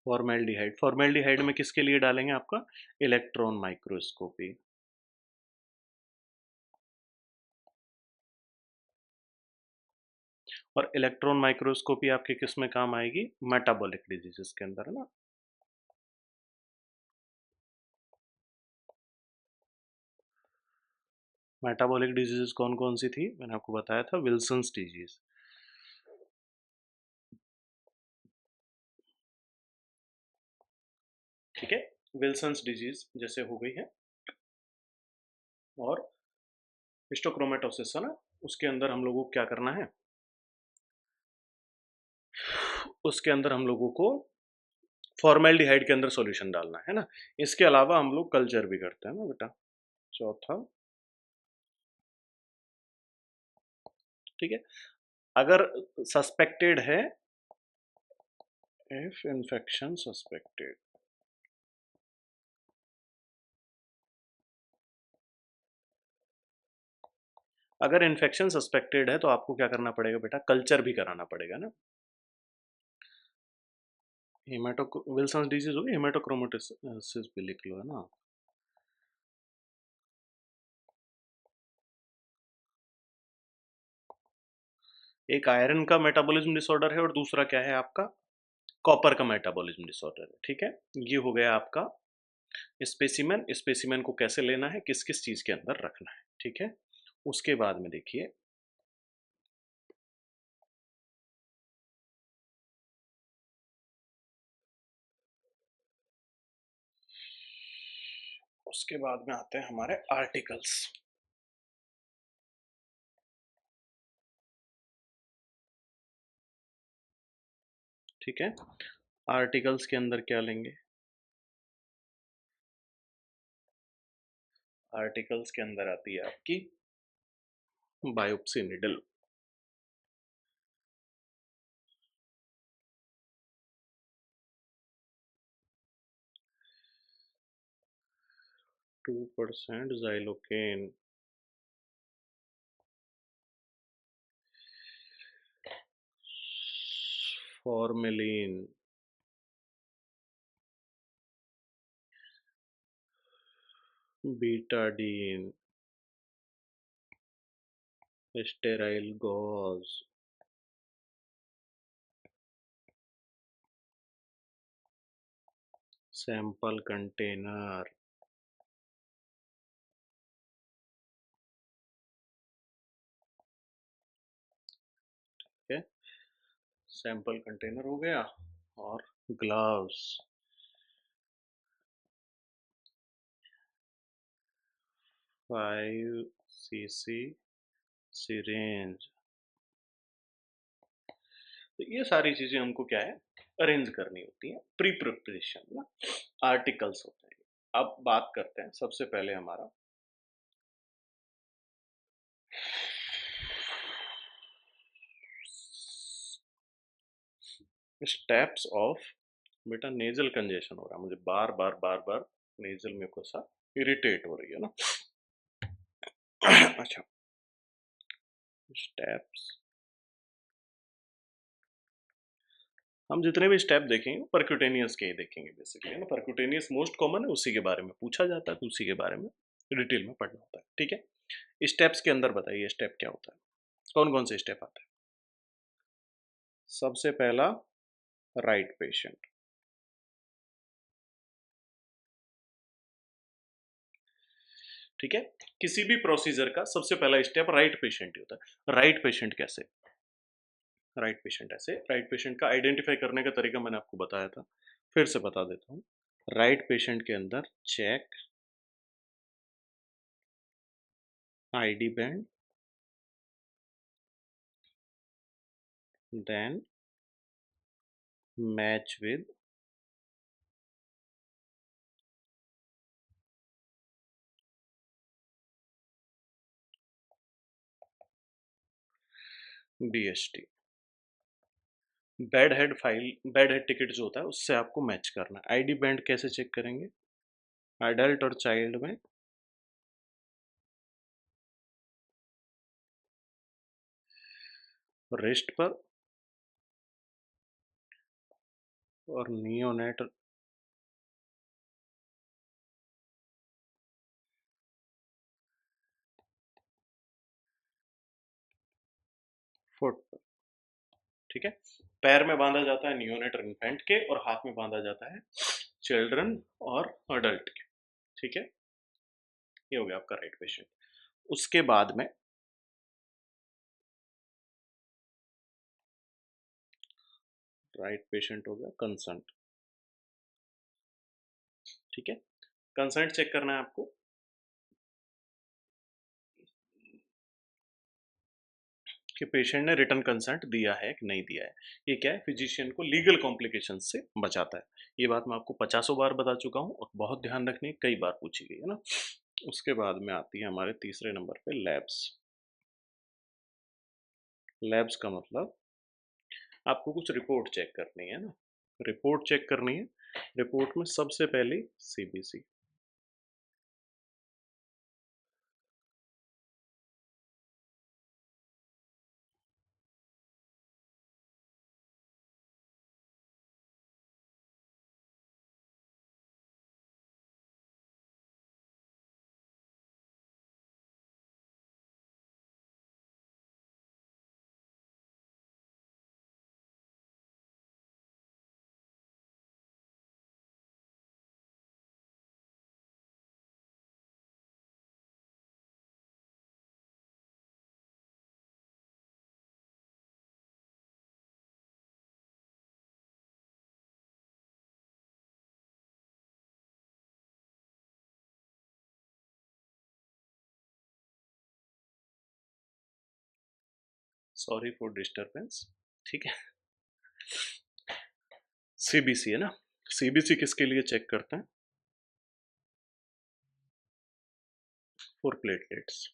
Speaker 1: फॉर्मेल्डिहाइड में किसके लिए डालेंगे आपका, इलेक्ट्रॉन माइक्रोस्कोपी। और इलेक्ट्रॉन माइक्रोस्कोपी आपके किस में काम आएगी, मेटाबॉलिक डिजीजेस के अंदर, है ना। मेटाबॉलिक डिजीजेस कौन कौन सी थी, मैंने आपको बताया था, विल्सन्स डिजीज। ठीक है, विल्सन्स डिजीज जैसे हो गई है, और हिस्टोक्रोमेटोसिस, है ना। उसके अंदर हम लोगों को क्या करना है, उसके अंदर हम लोगों को फॉर्मेल्डिहाइड के अंदर सॉल्यूशन डालना है ना। इसके अलावा हम लोग कल्चर भी करते हैं ना बेटा। चौथा, ठीक है। अगर सस्पेक्टेड है, इफ इन्फेक्शन सस्पेक्टेड, अगर इन्फेक्शन सस्पेक्टेड है तो आपको क्या करना पड़ेगा बेटा, कल्चर भी कराना पड़ेगा ना। हेमाटो विल्सन डिजीज होगी, हेमाटोक्रोमेटोसिस भी लिख लो, है ना। एक आयरन का मेटाबॉलिज्म डिसऑर्डर है और दूसरा क्या है आपका, कॉपर का मेटाबॉलिज्म डिसऑर्डर है, ठीक है। ये हो गया आपका स्पेसिमेन। स्पेसिमेन को कैसे लेना है, किस किस चीज के अंदर रखना है, ठीक है। उसके बाद में देखिए, उसके बाद में आते हैं हमारे आर्टिकल्स, ठीक है। आर्टिकल्स के अंदर क्या लेंगे, आर्टिकल्स के अंदर आती है आपकी biopsy needle, 2% xylocaine, formalin, betadine, sterile gauze, sample container, ठीक है। सैंपल कंटेनर हो गया, और ग्लव्स, 5 cc सिरेंज। तो ये सारी चीजें हमको क्या है, अरेंज करनी होती है, प्री प्रिपरेशन ना, आर्टिकल्स होते हैं। अब बात करते हैं सबसे पहले हमारा स्टेप्स ऑफ, बेटा नेजल कंजेशन हो रहा है मुझे, बार बार बार बार नेजल में को सा इरिटेट हो रही है ना। अच्छा, स्टेप्स, हम जितने भी स्टेप देखेंगे परक्यूटेनियस के ही देखेंगे बेसिकली, है ना। परक्यूटेनियस मोस्ट कॉमन है, उसी के बारे में पूछा जाता है, तो उसी के बारे में डिटेल में पढ़ना होता है, ठीक है। स्टेप्स के अंदर बताइए स्टेप क्या होता है, कौन कौन से स्टेप आते हैं। सबसे पहला, राइट पेशेंट, ठीक है। किसी भी प्रोसीजर का सबसे पहला स्टेप राइट पेशेंट ही होता है। राइट पेशेंट कैसे, राइट पेशेंट ऐसे, राइट पेशेंट का आइडेंटिफाई करने का तरीका मैंने आपको बताया था, फिर से बता देता हूँ। राइट पेशेंट के अंदर check ID band, then match with BST, bed head file, bed head ticket जो होता है उससे आपको मैच करना है। आईडी बैंड कैसे चेक करेंगे, एडल्ट और चाइल्ड में रिस्ट पर, और नियोनेट फुट पर, ठीक है। पैर में बांधा जाता है नियोनेट और इन्फेंट के, और हाथ में बांधा जाता है चिल्ड्रन और अडल्ट के, ठीक है। ये हो गया आपका राइट पेशेंट। उसके बाद में राइट पेशेंट हो गया कंसर्ट, ठीक है। कंसर्ट चेक करना है आपको कि पेशेंट ने रिटर्न कंसेंट दिया है कि नहीं दिया है। ये क्या है, फिजिशियन को लीगल कॉम्प्लिकेशन से बचाता है। ये बात मैं आपको 50 बार बता चुका हूँ और बहुत ध्यान रखने, कई बार पूछी गई है ना। उसके बाद में आती है हमारे तीसरे नंबर पे लैब्स। लैब्स का मतलब आपको कुछ रिपोर्ट चेक करनी है ना, रिपोर्ट चेक करनी है। रिपोर्ट में सबसे पहले सीबीसी। Sorry for disturbance. ठीक है, सीबीसी है ना। सीबीसी किसके लिए चेक करते हैं? For platelets.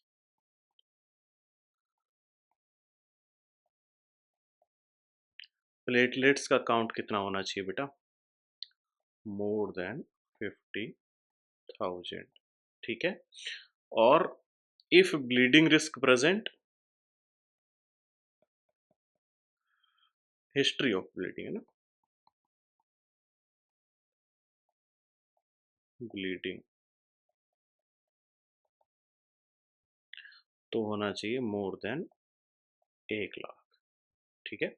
Speaker 1: प्लेटलेट्स का काउंट कितना होना चाहिए बेटा? More than 50,000। ठीक है, और if bleeding risk present, history of bleeding है ना, ब्लीडिंग तो होना चाहिए मोर देन 1 लाख। ठीक है,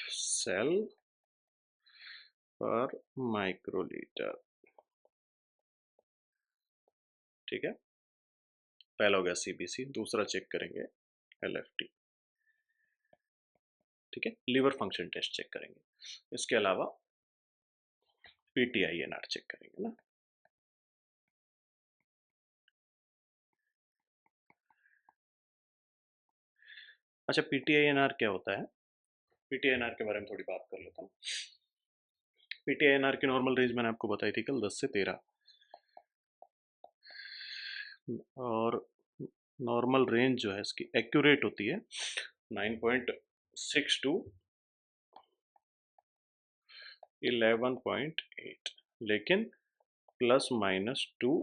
Speaker 1: सेल पर माइक्रोलीटर। ठीक है, पहला हो गया सीबीसी, दूसरा चेक करेंगे एलएफटी। ठीक है, लीवर फंक्शन टेस्ट चेक करेंगे। इसके अलावा पीटीआईएनआर चेक करेंगे ना। अच्छा, पीटीआईएनआर क्या होता है? पीटीआईएनआर के बारे में थोड़ी बात कर लेता हूँ। पीटीआईएनआर की नॉर्मल रेंज मैंने आपको बताई थी कल, 10 से 13। और नॉर्मल रेंज जो है इसकी एक्यूरेट होती है 9.6 टू 11.8, लेकिन +-2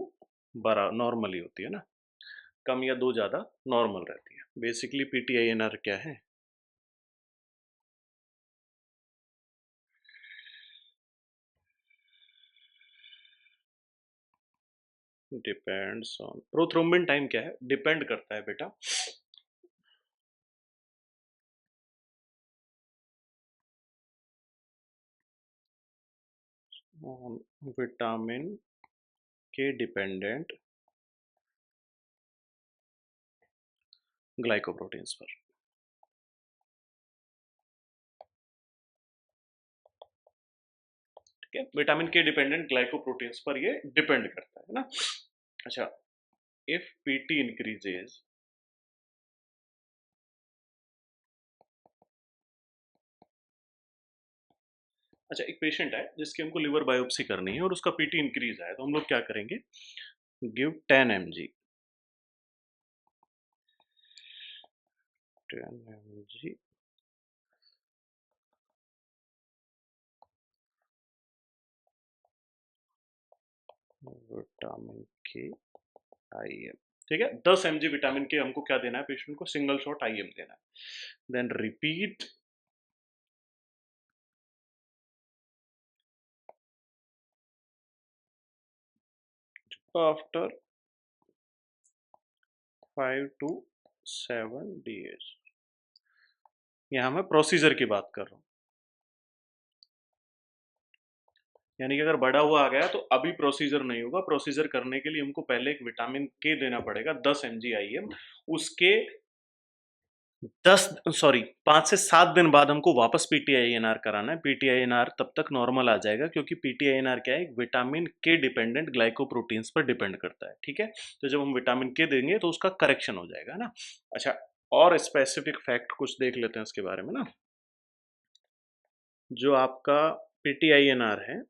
Speaker 1: बड़ा नॉर्मली होती है ना, कम या 2 ज़्यादा नॉर्मल रहती है। बेसिकली पीटीआईएनआर क्या है? डिपेंड्स ऑन प्रोथ्रोम्बिन टाइम क्या है? डिपेंड करता है बेटा ऑन विटामिन के डिपेंडेंट ग्लाइकोप्रोटीन्स पर। ठीक है, विटामिन के डिपेंडेंट ग्लाइकोप्रोटीन्स पर ये डिपेंड करता है ना। अच्छा, इफ पीटी इंक्रीजेज, अच्छा एक पेशेंट है जिसकी हमको लिवर बायोप्सी करनी है और उसका पीटी इंक्रीज है, तो हम लोग क्या करेंगे? गिव 10 mg, 10 mg विटामिन के आईएम। ठीक है, 10 mg विटामिन के हमको क्या देना है पेशेंट को? सिंगल शॉट आईएम देना है। Then repeat after 5 to 7 days। यहाँ मैं प्रोसीजर की बात कर रहा हूँ, यानी कि अगर बड़ा हुआ आ गया तो अभी प्रोसीजर नहीं होगा। प्रोसीजर करने के लिए हमको पहले एक विटामिन के देना पड़ेगा 10 mg आईएम। उसके 5 से 7 दिन बाद हमको वापस पीटीआईएनआर कराना है। पीटीआईएनआर तब तक नॉर्मल आ जाएगा, क्योंकि पीटीआईएनआर क्या है? एक विटामिन के डिपेंडेंट ग्लाइकोप्रोटीन्स पर डिपेंड करता है। ठीक है, तो जब हम विटामिन के देंगे तो उसका करेक्शन हो जाएगा ना। अच्छा, और स्पेसिफिक फैक्ट कुछ देख लेते हैं इसके बारे में ना। जो आपका पीटीआईएनआर है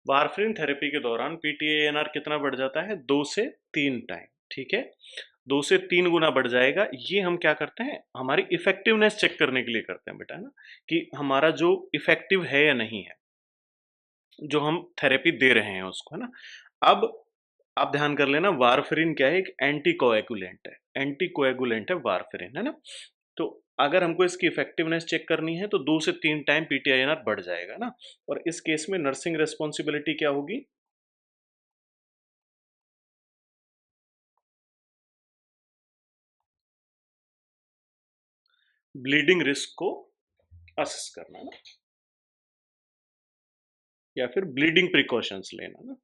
Speaker 1: वारफरिन थेरेपी के दौरान पीटीएएनआर कितना बढ़ जाता है? 2 से 3 टाइम, ठीक है? 2 से 3 गुना बढ़ जाएगा। ये हम क्या करते हैं, हमारी इफ़ेक्टिवनेस चेक करने के लिए करते हैं बेटा, है ना? कि हमारा जो इफ़ेक्टिव है या नहीं है, जो हम थेरेपी दे रहे हैं उसको, है ना? अब आप ध्यान कर लेना, वारफरिन क्या है? एक एंटीकोएगुलेंट है। एंटीकोएगुलेंट है वारफरिन, है ना? तो अगर हमको इसकी इफ़ेक्टिवनेस चेक करनी है तो 2 से 3 टाइम पीटीआईएनआर बढ़ जाएगा ना? और इस केस में नर्सिंग रिस्पॉन्सिबिलिटी क्या होगी? ब्लीडिंग रिस्क को असेस करना ना, या फिर ब्लीडिंग प्रिकॉशंस लेना ना।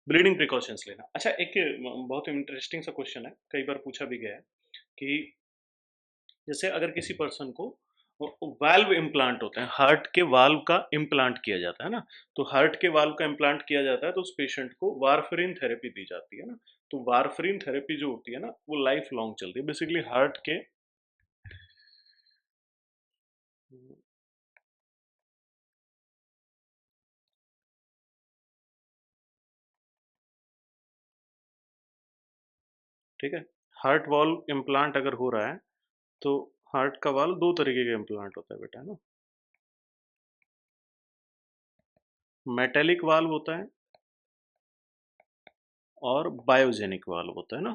Speaker 1: ब्लीडिंग प्रिकॉशंस लेना। अच्छा, एक बहुत इंटरेस्टिंग सा क्वेश्चन है, कई बार पूछा भी गया है कि जैसे अगर किसी पर्सन को वाल्व इम्प्लांट होते हैं, हार्ट के वाल्व का इम्प्लांट किया जाता है ना, तो हार्ट के वाल्व का इम्प्लांट किया जाता है तो उस पेशेंट को वारफरिन थेरेपी दी जाती है ना। तो वारफरिन थेरेपी जो होती है ना, वो लाइफ लॉन्ग चलती है, बेसिकली हार्ट के। ठीक है, हार्ट वाल्व इम्प्लांट अगर हो रहा है तो हार्ट का वाल्व दो तरीके का इम्प्लांट होता है बेटा, है ना? मेटेलिक वाल्व होता है और बायोजेनिक वाल्व होता है ना।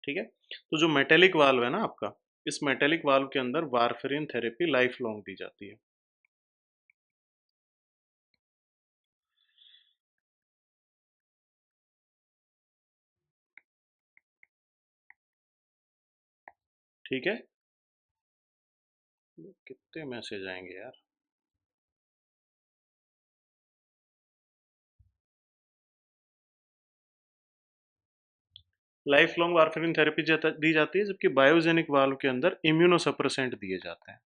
Speaker 1: ठीक है, तो जो मेटेलिक वाल्व है ना आपका, इस मेटेलिक वाल्व के अंदर वारफरिन थेरेपी लाइफ लॉन्ग दी जाती है। ठीक है, कितने मैसेज आएंगे यार। लाइफ लॉन्ग वारफरिन थेरेपी दी जाती है, जबकि बायोजेनिक वाल्व के अंदर इम्यूनोसप्रेसेंट दिए जाते हैं।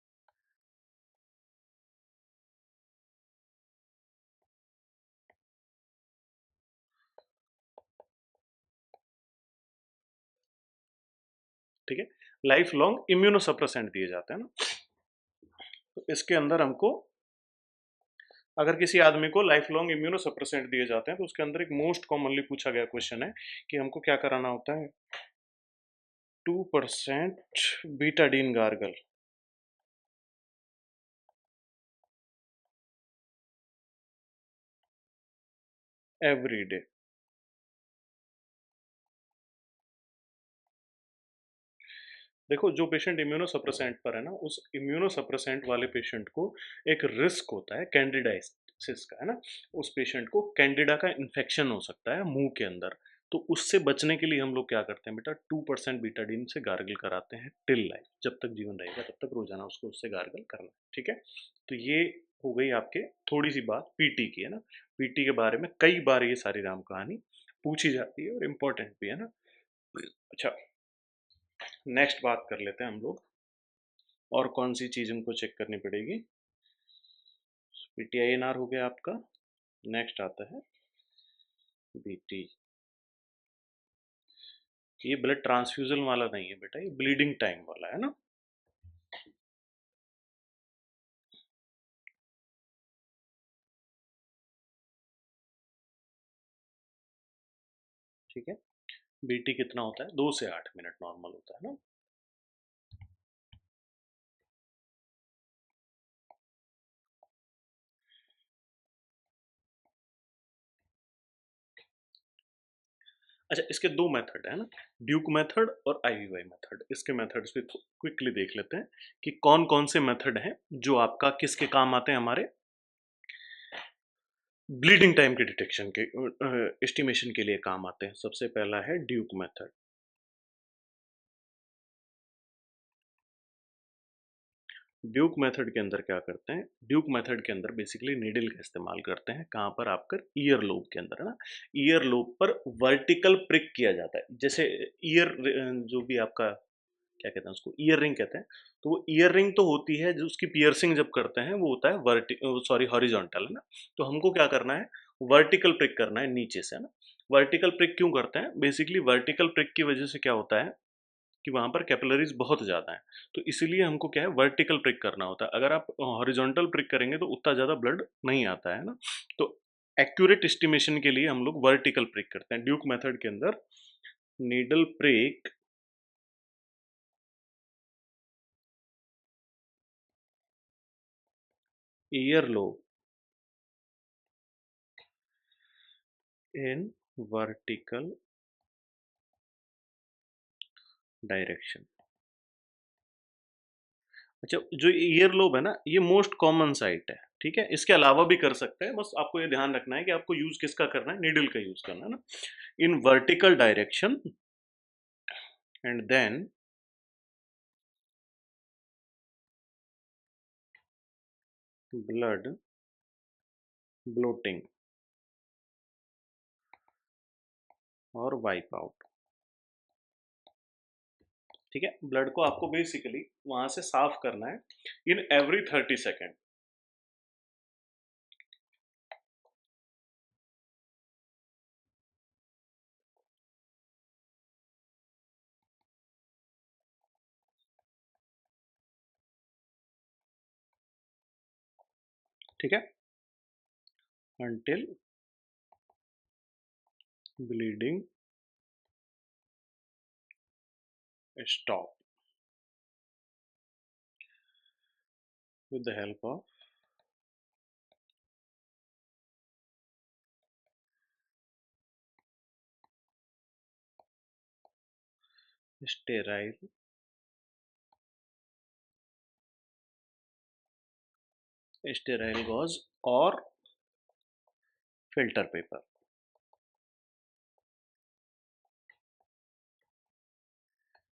Speaker 1: ठीक है, लाइफ लॉन्ग इम्यूनोसप्रेसेंट दिए जाते हैं ना। तो इसके अंदर हमको, अगर किसी आदमी को लाइफ लॉन्ग इम्यूनोसप्रेसेंट दिए जाते हैं तो उसके अंदर एक मोस्ट कॉमनली पूछा गया क्वेश्चन है कि हमको क्या कराना होता है? 2% बीटाडीन गार्गल एवरी डे। देखो, जो पेशेंट इम्यूनोसप्रेसेंट पर है ना, उस इम्यूनोसप्रेसेंट वाले पेशेंट को एक रिस्क होता है कैंडिडाइसिस का, है ना? उस पेशेंट को कैंडिडा का इन्फेक्शन हो सकता है मुंह के अंदर। तो उससे बचने के लिए हम लोग क्या करते हैं बेटा? 2% बीटाडीन से गार्गल कराते हैं टिल लाइफ, जब तक जीवन रहेगा तब तक रोजाना उसको उससे गार्गल करना है। ठीक है, तो ये हो गई आपके थोड़ी सी बात पीटी की, है ना? पीटी के बारे में कई बार ये सारी राम कहानी पूछी जाती है और इम्पोर्टेंट भी है ना। अच्छा, नेक्स्ट बात कर लेते हैं हम लोग, और कौन सी चीज हमको चेक करनी पड़ेगी? पीटीआईएनआर हो गया आपका। नेक्स्ट आता है बीटी। ये ब्लड ट्रांसफ्यूजन वाला नहीं है बेटा, ये ब्लीडिंग टाइम वाला है ना। ठीक है, बीटी कितना होता है? 2 से 8 मिनट नॉर्मल होता है ना। अच्छा, इसके दो मेथड है ना, ड्यूक मेथड और आईवीवाई मेथड। इसके मेथड्स पे क्विकली देख लेते हैं कि कौन कौन से मेथड हैं जो आपका किसके काम आते हैं हमारे ब्लीडिंग टाइम के डिटेक्शन के एस्टिमेशन के लिए काम आते हैं। सबसे पहला है ड्यूक मेथड। ड्यूक मेथड के अंदर क्या करते हैं? ड्यूक मेथड के अंदर बेसिकली नीडल का इस्तेमाल करते हैं। कहाँ पर? आपका ईयर लोब के अंदर, है ना। ईयर लोब पर वर्टिकल प्रिक किया जाता है, जैसे ईयर जो भी आपका क्या कहते हैं उसको, ईयर रिंग कहते हैं। तो वो ईयर रिंग तो होती है, जो उसकी पियर्सिंग जब करते हैं वो होता है हॉरिजॉन्टल, है ना। तो हमको क्या करना है, वर्टिकल प्रिक करना है नीचे से, है ना। वर्टिकल प्रिक क्यों करते हैं, बेसिकली वर्टिकल प्रिक की वजह से क्या होता है कि वहाँ पर कैपिलरीज बहुत ज़्यादा हैं, तो इसीलिए हमको क्या है, वर्टिकल प्रिक करना होता है। अगर आप हॉरिजॉन्टल प्रिक करेंगे तो उतना ज़्यादा ब्लड नहीं आता है ना। तो एक्यूरेट एस्टिमेशन के लिए हम लोग वर्टिकल प्रिक करते हैं। ड्यूक मेथड के अंदर नीडल प्रिक ईयर लोब इन वर्टिकल डायरेक्शन। अच्छा, जो ईयर लोब है ना, ये मोस्ट कॉमन साइट है, ठीक है। इसके अलावा भी कर सकते हैं, बस आपको ये ध्यान रखना है कि आपको यूज किसका करना है, नीडल का यूज करना है ना। In vertical direction and then blood blotting और वाइप आउट। ठीक है, ब्लड को आपको बेसिकली वहां से साफ करना है इन एवरी 30 सेकेंड। ठीक है, until bleeding stop with the help of sterile gauze और फिल्टर पेपर।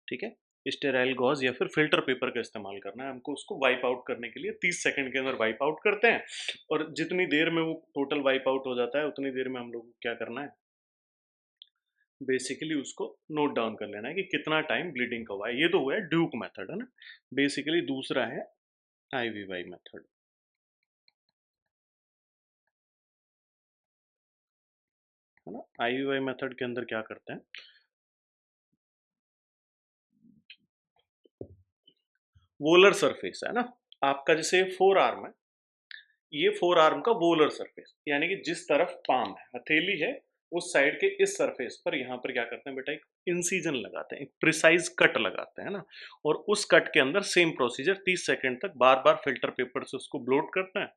Speaker 1: ठीक है, स्टेराइल गॉज या फिर फिल्टर पेपर का इस्तेमाल करना है हमको, उसको वाइप आउट करने के लिए 30 सेकंड के अंदर वाइप आउट करते हैं। और जितनी देर में वो टोटल वाइप आउट हो जाता है उतनी देर में हम लोग को क्या करना है, बेसिकली उसको नोट डाउन कर लेना है कि कितना टाइम ब्लीडिंग का हुआ है। ये तो हुआ है ड्यूक मेथड, है ना। बेसिकली दूसरा है आईवीवाई मेथड, है ना। आईवीवाई मेथड के अंदर क्या करते हैं, वोलर सरफेस है ना, आपका जैसे फोर आर्म है, ये फोर आर्म का वोलर सरफेस, यानी कि जिस तरफ पाम है, हथेली है, उस साइड के इस सरफेस पर यहाँ पर क्या करते हैं बेटा, एक इंसीजन लगाते हैं, एक प्रिसाइज कट लगाते हैं ना। और उस कट के अंदर सेम प्रोसीजर 30 सेकंड तक बार बार फिल्टर पेपर से उसको ब्लोट करते हैं।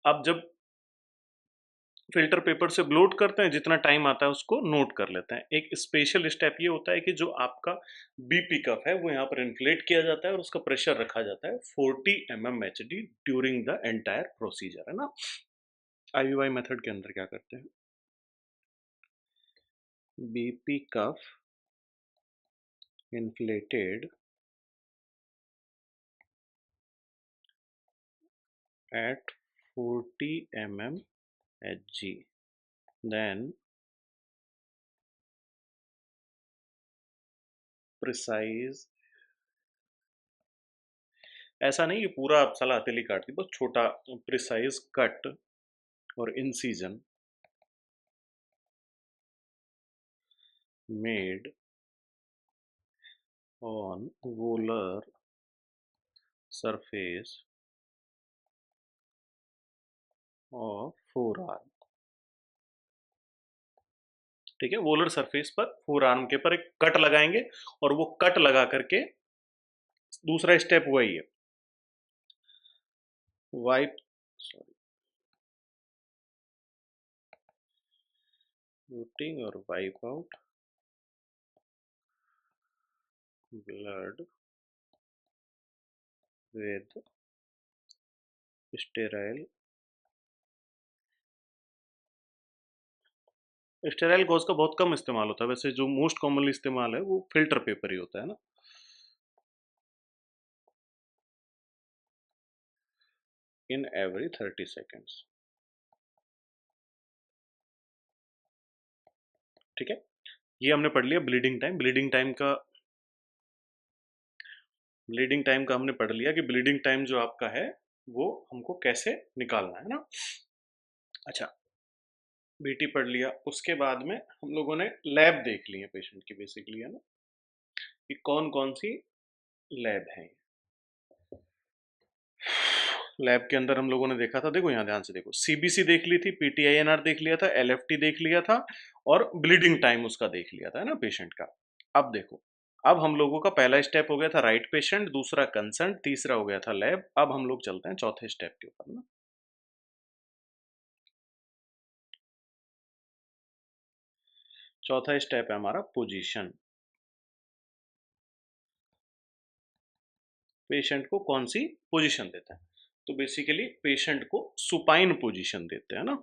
Speaker 1: अब जब फिल्टर पेपर से ब्लोट करते हैं, जितना टाइम आता है उसको नोट कर लेते हैं। एक स्पेशल स्टेप ये होता है कि जो आपका बीपी कफ है वो यहाँ पर इन्फ्लेट किया जाता है और उसका प्रेशर रखा जाता है 40 mmHg during the entire procedure, है ना। आईवीवाई मेथड के अंदर क्या करते हैं, BP cough inflated at 40 mmHg, then precise, ऐसा नहीं कि पूरा आप साला हथेली काट दी, बस छोटा प्रिसाइज कट और incision made on volar surface of forearm। ठीक है, वोलर सरफेस पर फोर आर्म के पर एक कट लगाएंगे, और वो कट लगा करके दूसरा स्टेप हुआ ही है, वाइप, सॉरी, रूटिंग और wipe out blood with sterile. Sterile gauze का बहुत कम इस्तेमाल होता है, वैसे जो मोस्ट कॉमनली इस्तेमाल है वो फिल्टर पेपर ही होता है ना। In every 30 seconds. ठीक है, ये हमने पढ़ लिया ब्लीडिंग टाइम। ब्लीडिंग टाइम का ब्लीडिंग टाइम का हमने पढ़ लिया कि ब्लीडिंग टाइम जो आपका है वो हमको कैसे निकालना है ना। अच्छा, बीटी पढ़ लिया, उसके बाद में हम लोगों ने लैब देख ली है पेशेंट की बेसिकली, है ना, कि कौन कौन सी लैब है। लैब के अंदर हम लोगों ने देखा था, देखो यहाँ ध्यान से देखो, सीबीसी देख ली थी, पीटीआईएनआर देख लिया था, एलएफटी देख लिया था, और ब्लीडिंग टाइम उसका देख लिया था, है ना, पेशेंट का। अब देखो, अब हम लोगों का पहला स्टेप हो गया था राइट पेशेंट, दूसरा कंसर्न, तीसरा हो गया था लैब। अब हम लोग चलते हैं चौथे स्टेप के ऊपर ना। चौथा स्टेप है हमारा पोजीशन। पेशेंट को कौन सी पोजीशन देता है, तो बेसिकली पेशेंट को सुपाइन पोजीशन देते हैं ना।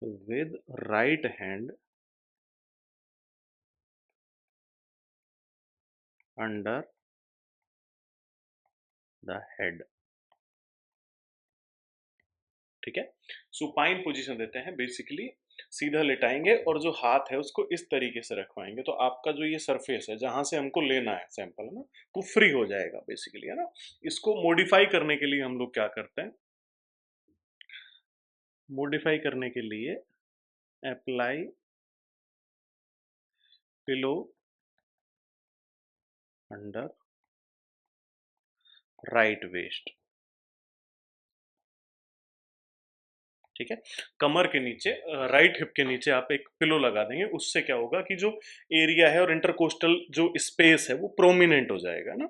Speaker 1: With right hand under the head, ठीक है। सुपाइन पोजीशन देते हैं, बेसिकली सीधा लेटाएंगे और जो हाथ है उसको इस तरीके से रखवाएंगे, तो आपका जो ये सरफेस है जहां से हमको लेना है सैंपल, है ना, वो फ्री हो जाएगा बेसिकली, है ना। इसको मॉडिफाई करने के लिए हम लोग क्या करते हैं, मॉडिफाई करने के लिए apply pillow under right waist, ठीक है। कमर के नीचे, राइट हिप के नीचे आप एक पिलो लगा देंगे, उससे क्या होगा कि जो एरिया है और इंटरकोस्टल जो स्पेस है वो प्रोमिनेंट हो जाएगा ना।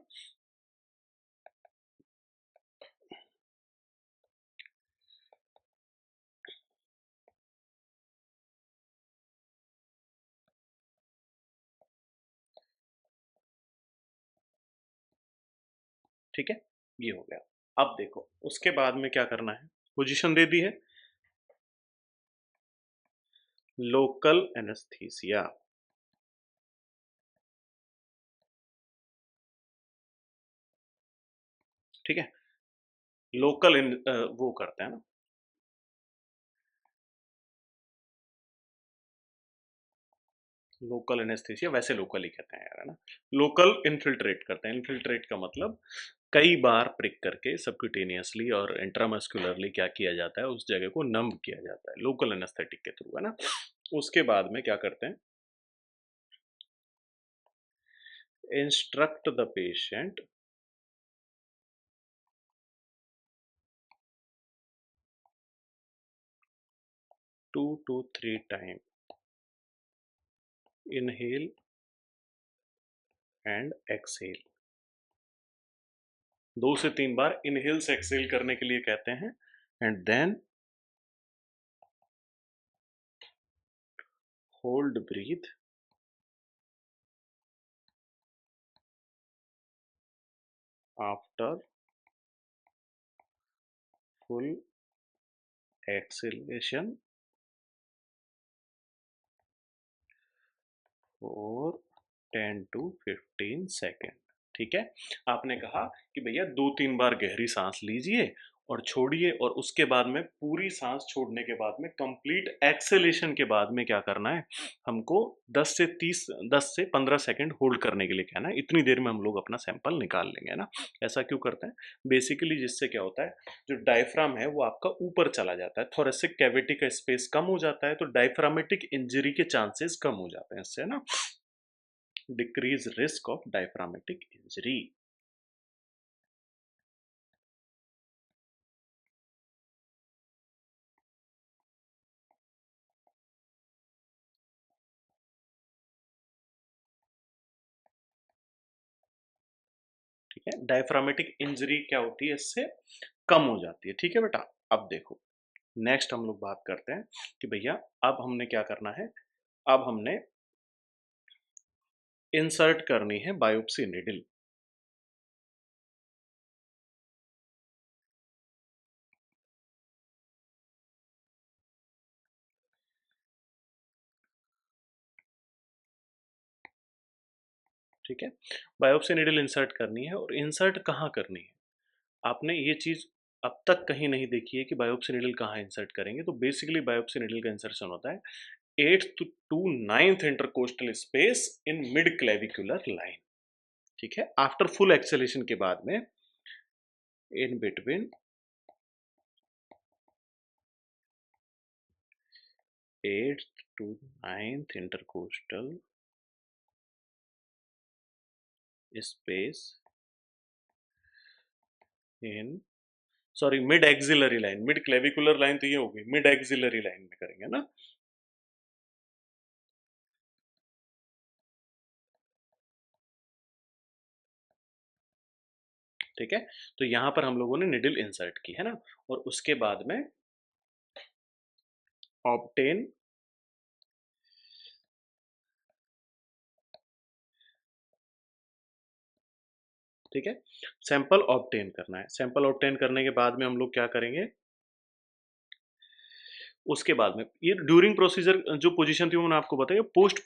Speaker 1: ठीक है, ये हो गया। अब देखो उसके बाद में क्या करना है, पोजीशन दे दी है, लोकल एनेस्थीसिया, ठीक है। लोकल वो करते हैं ना, लोकल एनेस्थीसिया, वैसे लोकल ही कहते हैं यार, है ना। लोकल इन्फिल्ट्रेट करते हैं, इन्फिल्ट्रेट का मतलब कई बार प्रिक करके सबक्यूटेनियसली और इंट्रामस्कुलरली क्या किया जाता है, उस जगह को नम किया जाता है लोकल एनेस्थेटिक के थ्रू, है ना। उसके बाद में क्या करते हैं, instruct the patient to three time inhale and exhale, 2 से 3 बार इनहेल से एक्सहेल करने के लिए कहते हैं, and then hold breath after full exhalation for 10 to 15 second, ठीक है। आपने कहा कि भैया 2-3 बार गहरी सांस लीजिए और छोड़िए, और उसके बाद में पूरी सांस छोड़ने के बाद में कंप्लीट एक्सेलेशन के बाद में क्या करना है, हमको 10 से 15 सेकेंड होल्ड करने के लिए कहना है। इतनी देर में हम लोग अपना सैंपल निकाल लेंगे ना। ऐसा क्यों करते हैं, बेसिकली जिससे क्या होता है, जो डायफ्राम है वो आपका ऊपर चला जाता है, थोरेसिक कैविटी का स्पेस कम हो जाता है, तो डायफ्रामेटिक इंजरी के चांसेस कम हो जाते हैं इससे ना, decrease risk of diaphragmatic injury. ठीक है, डायफ्रामेटिक इंजरी क्या होती है, इससे कम हो जाती है, ठीक है बेटा। अब देखो नेक्स्ट हम लोग बात करते हैं कि भैया अब हमने क्या करना है, अब हमने इंसर्ट करनी है बायोप्सी निडल, ठीक है। बायोप्सी निडल इंसर्ट करनी है, और इंसर्ट कहाँ करनी है, आपने ये चीज अब तक कहीं नहीं देखी है कि बायोप्सी नीडल कहाँ इंसर्ट करेंगे। तो बेसिकली बायोप्सी नीडल का इंसर्शन होता है 8th to 9th intercostal space in mid clavicular line, ठीक है, आफ्टर फुल एक्सेलेशन के बाद में in between 8th to 9th intercostal space in, sorry, mid axillary line, mid clavicular line तो ये होगी, मिड एक्सिलरी लाइन में करेंगे ना। ठीक है, तो यहां पर हम लोगों ने निडल इंसर्ट की है ना, और उसके बाद में ऑब्टेन ठीक है, सैंपल ऑब्टेन करना है। सैंपल ऑब्टेन करने के बाद में हम लोग क्या करेंगे, उसके बाद में ये ड्यूरिंग प्रोसीजर जो पोजीशन थी वो मैंने आपको बताया। पोस्ट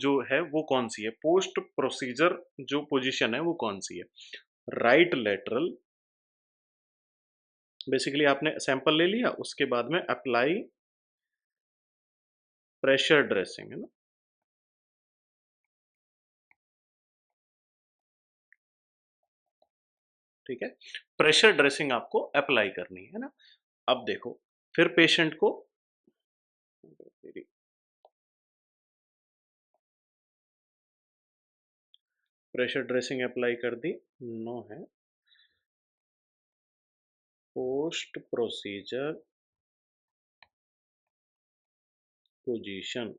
Speaker 1: जो है वो कौन सी है, पोस्ट प्रोसीजर जो पोजीशन है वो कौन सी है, राइट लेटरल। बेसिकली आपने सैंपल ले लिया, उसके बाद में अप्लाई प्रेशर ड्रेसिंग, है ना। ठीक है, प्रेशर ड्रेसिंग आपको अप्लाई करनी है ना। अब देखो, फिर पेशेंट को प्रेशर ड्रेसिंग अप्लाई कर दी, नो है पोस्ट प्रोसीजर पोजीशन।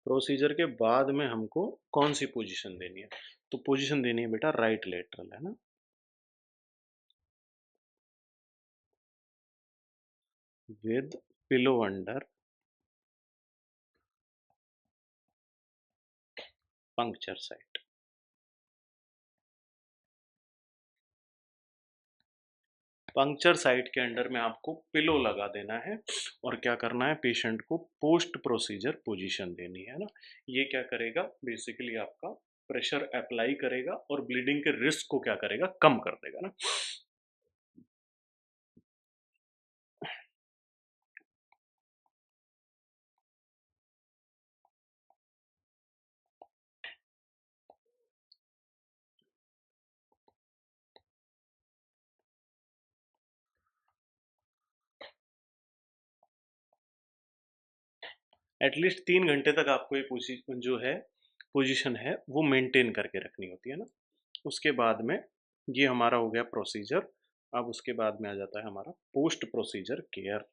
Speaker 1: प्रोसीजर के बाद में हमको कौन सी पोजीशन देनी है, तो पोजीशन देनी है बेटा राइट लेटरल, है ना, with pillow under puncture site. Puncture site के अंडर में आपको पिलो लगा देना है, और क्या करना है, पेशेंट को पोस्ट प्रोसीजर पोजीशन देनी है ना। ये क्या करेगा, बेसिकली आपका प्रेशर अप्लाई करेगा और ब्लीडिंग के रिस्क को क्या करेगा, कम कर देगा ना। एटलीस्ट 3 घंटे तक आपको ये पोजीशन जो है, पोजीशन है वो मेंटेन करके रखनी होती है ना। उसके बाद में ये हमारा हो गया प्रोसीजर। अब उसके बाद में आ जाता है हमारा पोस्ट प्रोसीजर केयर।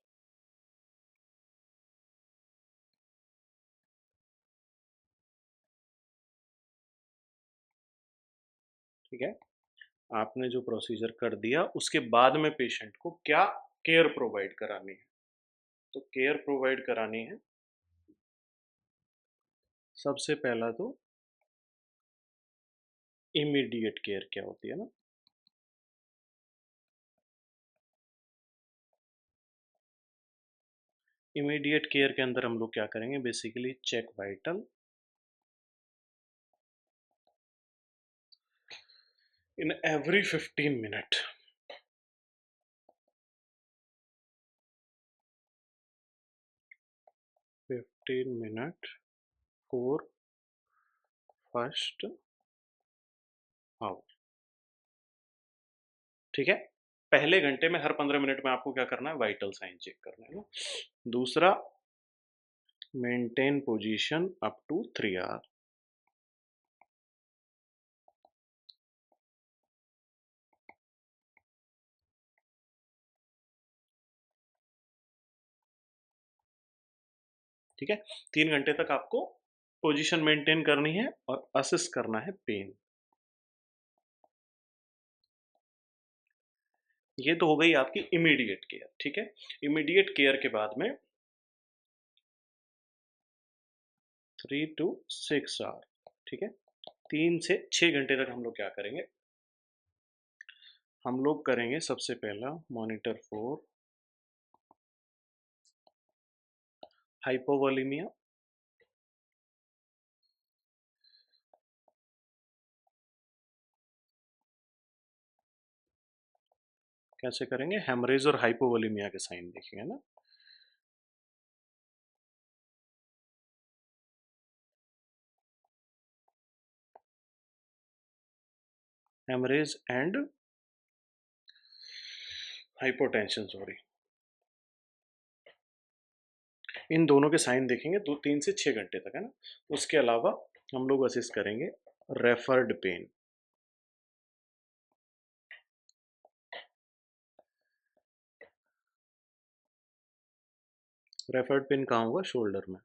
Speaker 1: ठीक है, आपने जो प्रोसीजर कर दिया उसके बाद में पेशेंट को क्या केयर प्रोवाइड करानी है, तो केयर प्रोवाइड करानी है सबसे पहला तो इमीडिएट केयर क्या होती है ना। इमीडिएट केयर के अंदर हम लोग क्या करेंगे, basically check vital in every 15 minute. 15 minute for first hour. ठीक है, पहले घंटे में हर 15 मिनट में आपको क्या करना है, वाइटल साइन चेक करना है ना। दूसरा, maintain position up to 3 hour. ठीक है, 3 घंटे तक आपको पोजीशन मेंटेन करनी है और असिस करना है पेन। ये तो हो गई आपकी इमीडिएट केयर। ठीक है, इमीडिएट केयर के बाद में 3 to 6 आवर। ठीक है, 3 से 6 घंटे तक हम लोग क्या करेंगे, हम लोग करेंगे सबसे पहला मॉनिटर फॉर हाइपोवोलेमिया। कैसे करेंगे? हेमरेज और हाइपोवोलेमिया के साइन देखेंगे ना। हेमरेज एंड हाइपोटेंशन, सॉरी, इन दोनों के साइन देखेंगे 3 से 6 घंटे तक, है ना। उसके अलावा हम लोग असिस करेंगे रेफर्ड पेन। रेफर्ड पेन कहाँ होगा? शोल्डर में।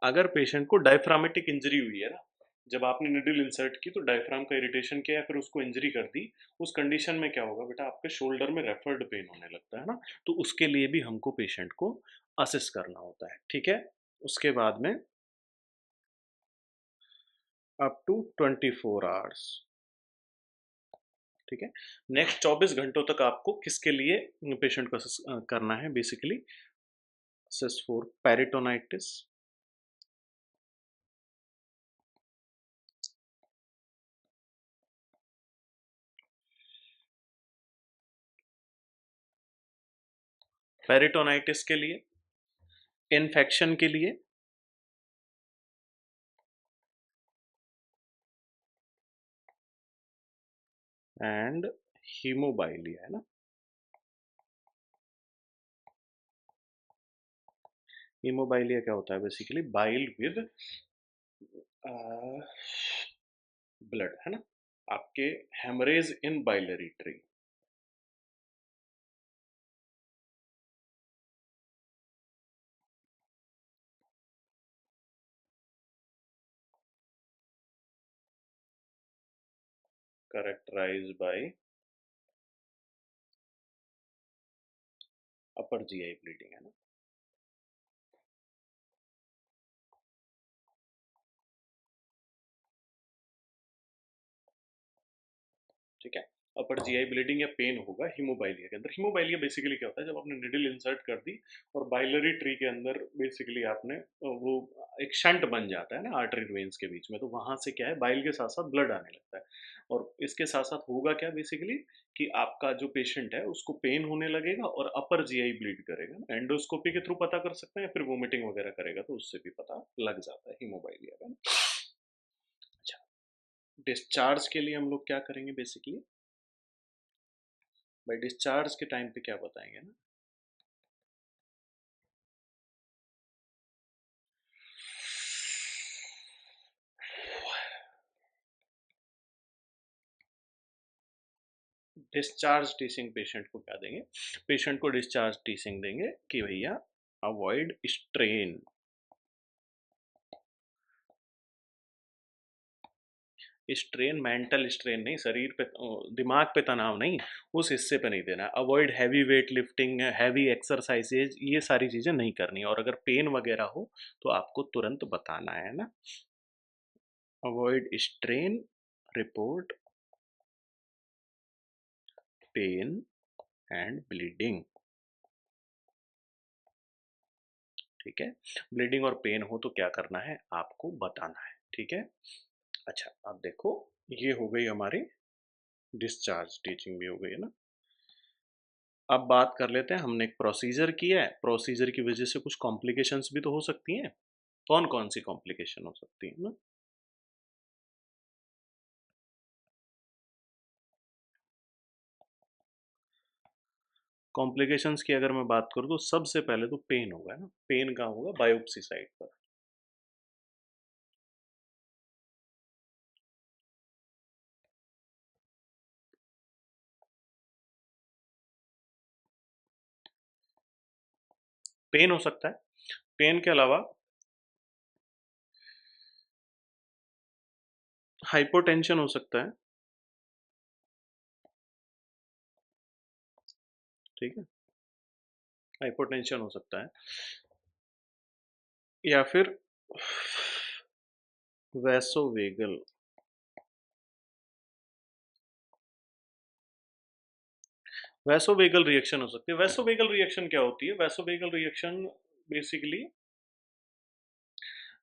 Speaker 1: अगर पेशेंट को डायफ्रामेटिक इंजरी हुई है ना, जब आपने निडल इंसर्ट की तो डायफ्राम का इरिटेशन किया है, फिर उसको इंजरी कर दी, उस कंडीशन में क्या होगा बेटा, आपके शोल्डर में रेफर्ड पेन होने लगता है ना। तो उसके लिए भी हमको पेशेंट को असिस्ट करना होता है, ठीक है। उसके बाद में अप टू 24 आवर्स, ठीक है। नेक्स्ट 24 घंटों तक आपको किसके लिए पेशेंट को असिस्ट करना है? Basically assist for peritonitis, peritonitis के लिए, इन्फेक्शन के लिए, एंड हीमोबाइलिया, है ना। हीमोबाइलिया क्या होता है? बेसिकली बाइल विद ब्लड, है ना। आपके hemorrhage in biliary tree. Characterise by upper GI bleeding, है ना। ठीक है। अपर जीआई ब्लीडिंग या पेन होगा हीमोबाइलिया के अंदर। हीमोबाइलिया बेसिकली क्या होता है? जब आपने निडल इंसर्ट कर दी और बाइलरी ट्री के अंदर बेसिकली आपने वो एक शंट बन जाता है ना आर्टरी वेन्स के बीच में, तो वहां से क्या है, बाइल के साथ साथ ब्लड आने लगता है। और इसके साथ साथ होगा क्या बेसिकली, कि आपका जो पेशेंट है उसको पेन होने लगेगा और अपर जीआई ब्लीड करेगा। एंडोस्कोपी के थ्रू पता कर सकते हैं, फिर वोमिटिंग वगैरह करेगा तो उससे भी पता लग जाता है हीमोबाइलिया का। अच्छा, डिस्चार्ज के लिए हम लोग क्या करेंगे बेसिकली? भाई डिस्चार्ज के टाइम पे क्या बताएंगे ना। डिस्चार्ज टीचिंग पेशेंट को क्या देंगे? पेशेंट को डिस्चार्ज टीचिंग देंगे कि भैया avoid strain. Strain mental strain नहीं, शरीर पे दिमाग पे तनाव नहीं, उस हिस्से पे नहीं देना। Avoid heavy weight lifting, heavy exercises, ये सारी चीजें नहीं करनी। और अगर पेन वगैरह हो तो आपको तुरंत बताना है ना। Avoid strain, report pain and bleeding, ठीक है। ब्लीडिंग और पेन हो तो क्या करना है, आपको बताना है, ठीक है। अच्छा, अब देखो, ये हो गई हमारी डिस्चार्ज टीचिंग भी हो गई है ना। अब बात कर लेते हैं, हमने एक प्रोसीजर किया है, प्रोसीजर की वजह से कुछ कॉम्प्लिकेशंस भी तो हो सकती हैं। कौन कौन सी कॉम्प्लिकेशन हो सकती है ना? कॉम्प्लिकेशंस की अगर मैं बात करूँ तो सबसे पहले तो पेन होगा ना। पेन कहाँ होगा? बायोप्सी साइट पर। पेन हो सकता है। पेन के अलावा हाइपोटेंशन हो सकता है, ठीक है। हाइपोटेंशन हो सकता है, या फिर वैसोवेगल, वैसोवेगल रिएक्शन हो सकती है। वैसोवेगल रिएक्शन क्या होती है? वैसोवेगल रिएक्शन बेसिकली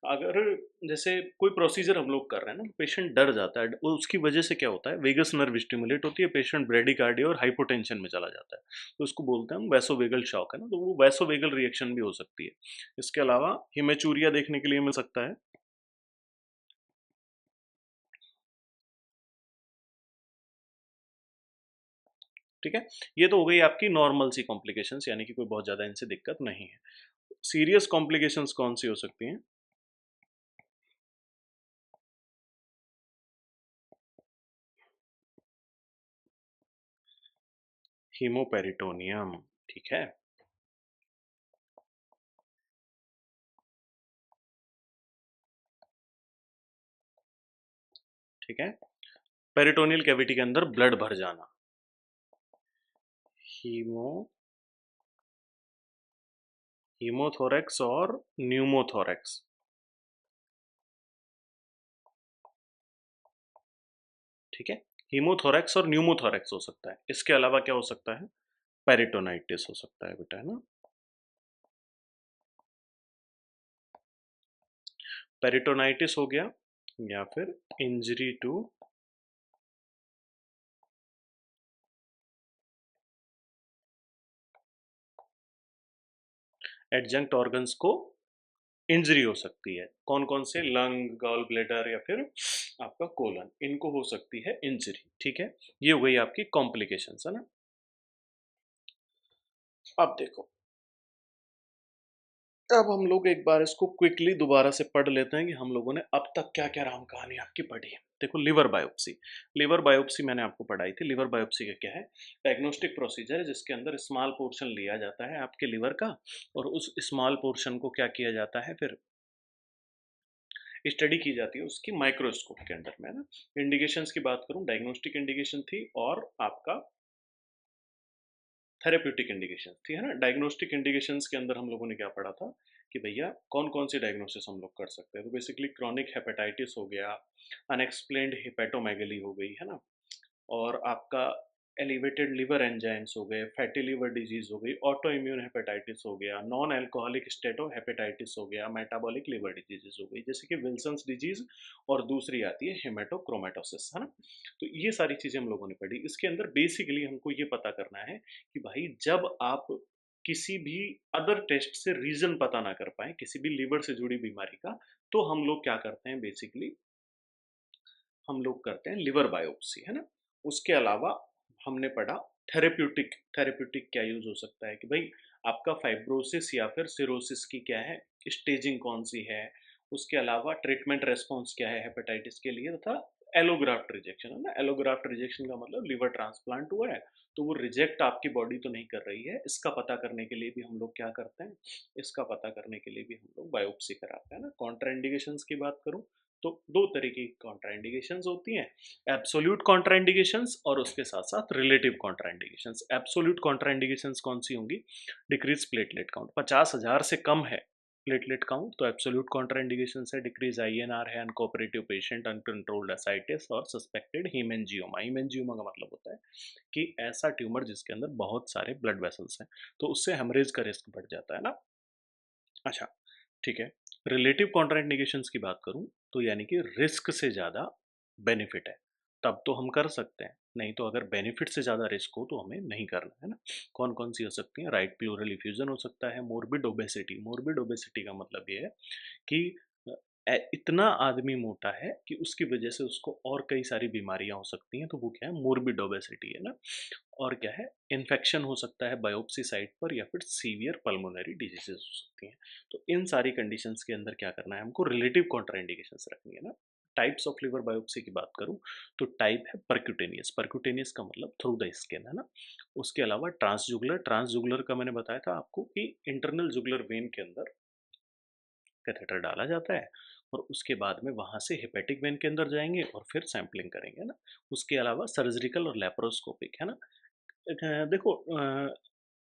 Speaker 1: अगर जैसे कोई प्रोसीजर हम लोग कर रहे हैं ना, पेशेंट डर जाता है, वो उसकी वजह से क्या होता है, वेगस नर्व स्टिमुलेट होती है, पेशेंट ब्रेडिकार्डिया और हाइपोटेंशन में चला जाता है, तो उसको बोलते हैं हम वैसोवेगल शॉक, है ना, तो वो वैसोवेगल रिएक्शन भी हो सकती है। इसके अलावा हिमेचूरिया देखने के लिए मिल सकता है। ठीक है, ये तो हो गई आपकी नॉर्मल सी कॉम्प्लिकेशंस, यानी कि कोई बहुत ज़्यादा इनसे दिक्कत नहीं है। सीरियस कॉम्प्लिकेशंस कौन सी हो सकती हैं? हीमोपेरिटोनियम, ठीक है। ठीक है, पेरिटोनियल कैविटी के अंदर ब्लड भर जाना, हीमो हीमोथोरेक्स और न्यूमोथोरेक्स। ठीक है, हीमोथोरेक्स और न्यूमोथोरेक्स हो सकता है। इसके अलावा क्या हो सकता है? पेरिटोनाइटिस हो सकता है बेटा, है ना। पेरिटोनाइटिस हो गया, या फिर इंजरी टू एडजंक्ट ऑर्गन्स को इंजरी हो सकती है। कौन कौन से? लंग, गॉल ब्लेडर, या फिर आपका कोलन, इनको हो सकती है इंजरी। ठीक है, ये हो गई आपकी कॉम्प्लिकेशंस, है ना। अब देखो, अब हम लोग एक बार इसको क्विकली दोबारा से पढ़ लेते हैं कि हम लोगों ने अब तक क्या क्या राम कहानी आपकी पढ़ी है। देखो, लिवर बायोप्सी। लिवर बायोप्सी मैंने आपको पढ़ाई थी। लिवर बायोप्सी का क्या है? डायग्नोस्टिक प्रोसीजर है जिसके अंदर स्मॉल पोर्शन लिया जाता है आपके लिवर का, और उस स्मॉल पोर्शन को क्या किया जाता है, फिर स्टडी की जाती है उसकी माइक्रोस्कोप के अंदर में, है ना। इंडिकेशंस की बात करूं, डायग्नोस्टिक इंडिकेशन थी और आपका थेरेप्यूटिक इंडिकेशन थी, है ना। डायग्नोस्टिक इंडिकेशंस के अंदर हम लोगों ने क्या पढ़ा था कि भैया कौन कौन सी डायग्नोसिस हम लोग कर सकते हैं। तो बेसिकली क्रॉनिक हेपेटाइटिस हो गया, अनएक्सप्लेन्ड हेपेटोमेगली हो गई, है ना, और आपका एलिवेटेड लिवर एंजाइम्स हो गए, फैटी लिवर डिजीज हो गई, ऑटो इम्यून हेपेटाइटिस हो गया, नॉन अल्कोहलिक स्टेटो हेपेटाइटिस हो गया, मेटाबॉलिक लिवर डिजीजेस हो गई, जैसे कि विल्सन्स डिजीज, और दूसरी आती है हेमेटोक्रोमेटोसिस, है ना। तो ये सारी चीजें हम लोगों ने पढ़ी। इसके अंदर बेसिकली हमको ये पता करना है कि भाई जब आप किसी भी अदर टेस्ट से रीजन पता ना कर पाए किसी भी लिवर से जुड़ी बीमारी का, तो हम लोग क्या करते हैं, बेसिकली हम लोग करते हैं लिवर बायोप्सी, है ना। उसके अलावा हमने पढ़ा थेरेप्यूटिक। थेरेप्यूटिक क्या यूज हो सकता है कि भाई आपका फाइब्रोसिस या फिर सिरोसिस की क्या है, स्टेजिंग कौन सी है। उसके अलावा ट्रीटमेंट रेस्पॉन्स क्या है हेपेटाइटिस के लिए, तथा एलोग्राफ्ट रिजेक्शन, है ना। एलोग्राफ्ट रिजेक्शन का मतलब लिवर ट्रांसप्लांट हुआ है तो वो रिजेक्ट आपकी बॉडी तो नहीं कर रही है, इसका पता करने के लिए भी हम लोग क्या करते हैं, इसका पता करने के लिए भी हम लोग बायोप्सी कराते हैं ना। कॉन्ट्राइंडिकेशंस की बात करूं तो दो तरीके की कॉन्ट्राइंडिकेशंस होती हैं, एब्सोल्यूट कॉन्ट्राइंडिकेशंस और उसके साथ साथ रिलेटिव कॉन्ट्राइंडिकेशंस। एब्सोल्यूट कॉन्ट्राइंडिकेशंस कौन सी होंगी? डिक्रीज प्लेटलेट काउंट, 50,000 से कम है प्लेटलेट काउंट तो एब्सोल्यूट कॉन्ट्राइंडिकेशन है। डिक्रीज आईएनआर है, अनकोऑपरेटिव पेशेंट, अनकंट्रोल्ड एसाइटिस और सस्पेक्टेड हीमेंजियोमा। हीमेंजियोमा का मतलब होता है कि ऐसा ट्यूमर जिसके अंदर बहुत सारे ब्लड वेसल्स हैं, तो उससे हेमरेज का रिस्क बढ़ जाता है ना। अच्छा, ठीक है। रिलेटिव कॉन्ट्राइंडिकेशंस की बात करूं तो यानी कि रिस्क से ज़्यादा बेनिफिट है, तब तो हम कर सकते हैं, नहीं तो अगर बेनिफिट से ज़्यादा रिस्क हो तो हमें नहीं करना है ना। कौन कौन सी हो सकती हैं? राइट प्लूरल इफ्यूजन हो सकता है, मोर्बिड ओबेसिटी। मोर्बिड ओबेसिटी का मतलब ये है कि इतना आदमी मोटा है कि उसकी वजह से उसको और कई सारी बीमारियां हो सकती हैं, तो वो क्या है, मोर्बिड ओबेसिटी, है ना। और क्या है, इन्फेक्शन हो सकता है बायोप्सी साइट पर, या फिर सीवियर पल्मोनरी डिजीजेस हो सकती हैं। तो इन सारी कंडीशंस के अंदर क्या करना है हमको, रिलेटिव कॉन्ट्राइंडिकेशंस रखनी है ना। टाइप्स ऑफ लिवर बायोप्सी की बात करूं तो टाइप है परक्यूटेनियस। परक्यूटेनियस का मतलब थ्रू द स्किन, है ना। उसके अलावा ट्रांसजुगुलर। ट्रांसजुगुलर का मैंने बताया था आपको कि इंटरनल जुगुलर वेन के अंदर कैथेटर डाला जाता है, और उसके बाद में वहाँ से हेपेटिक वेन के अंदर जाएंगे और फिर सैंपलिंग करेंगे ना। उसके अलावा सर्जिकल और लेप्रोस्कोपिक, है ना। देखो,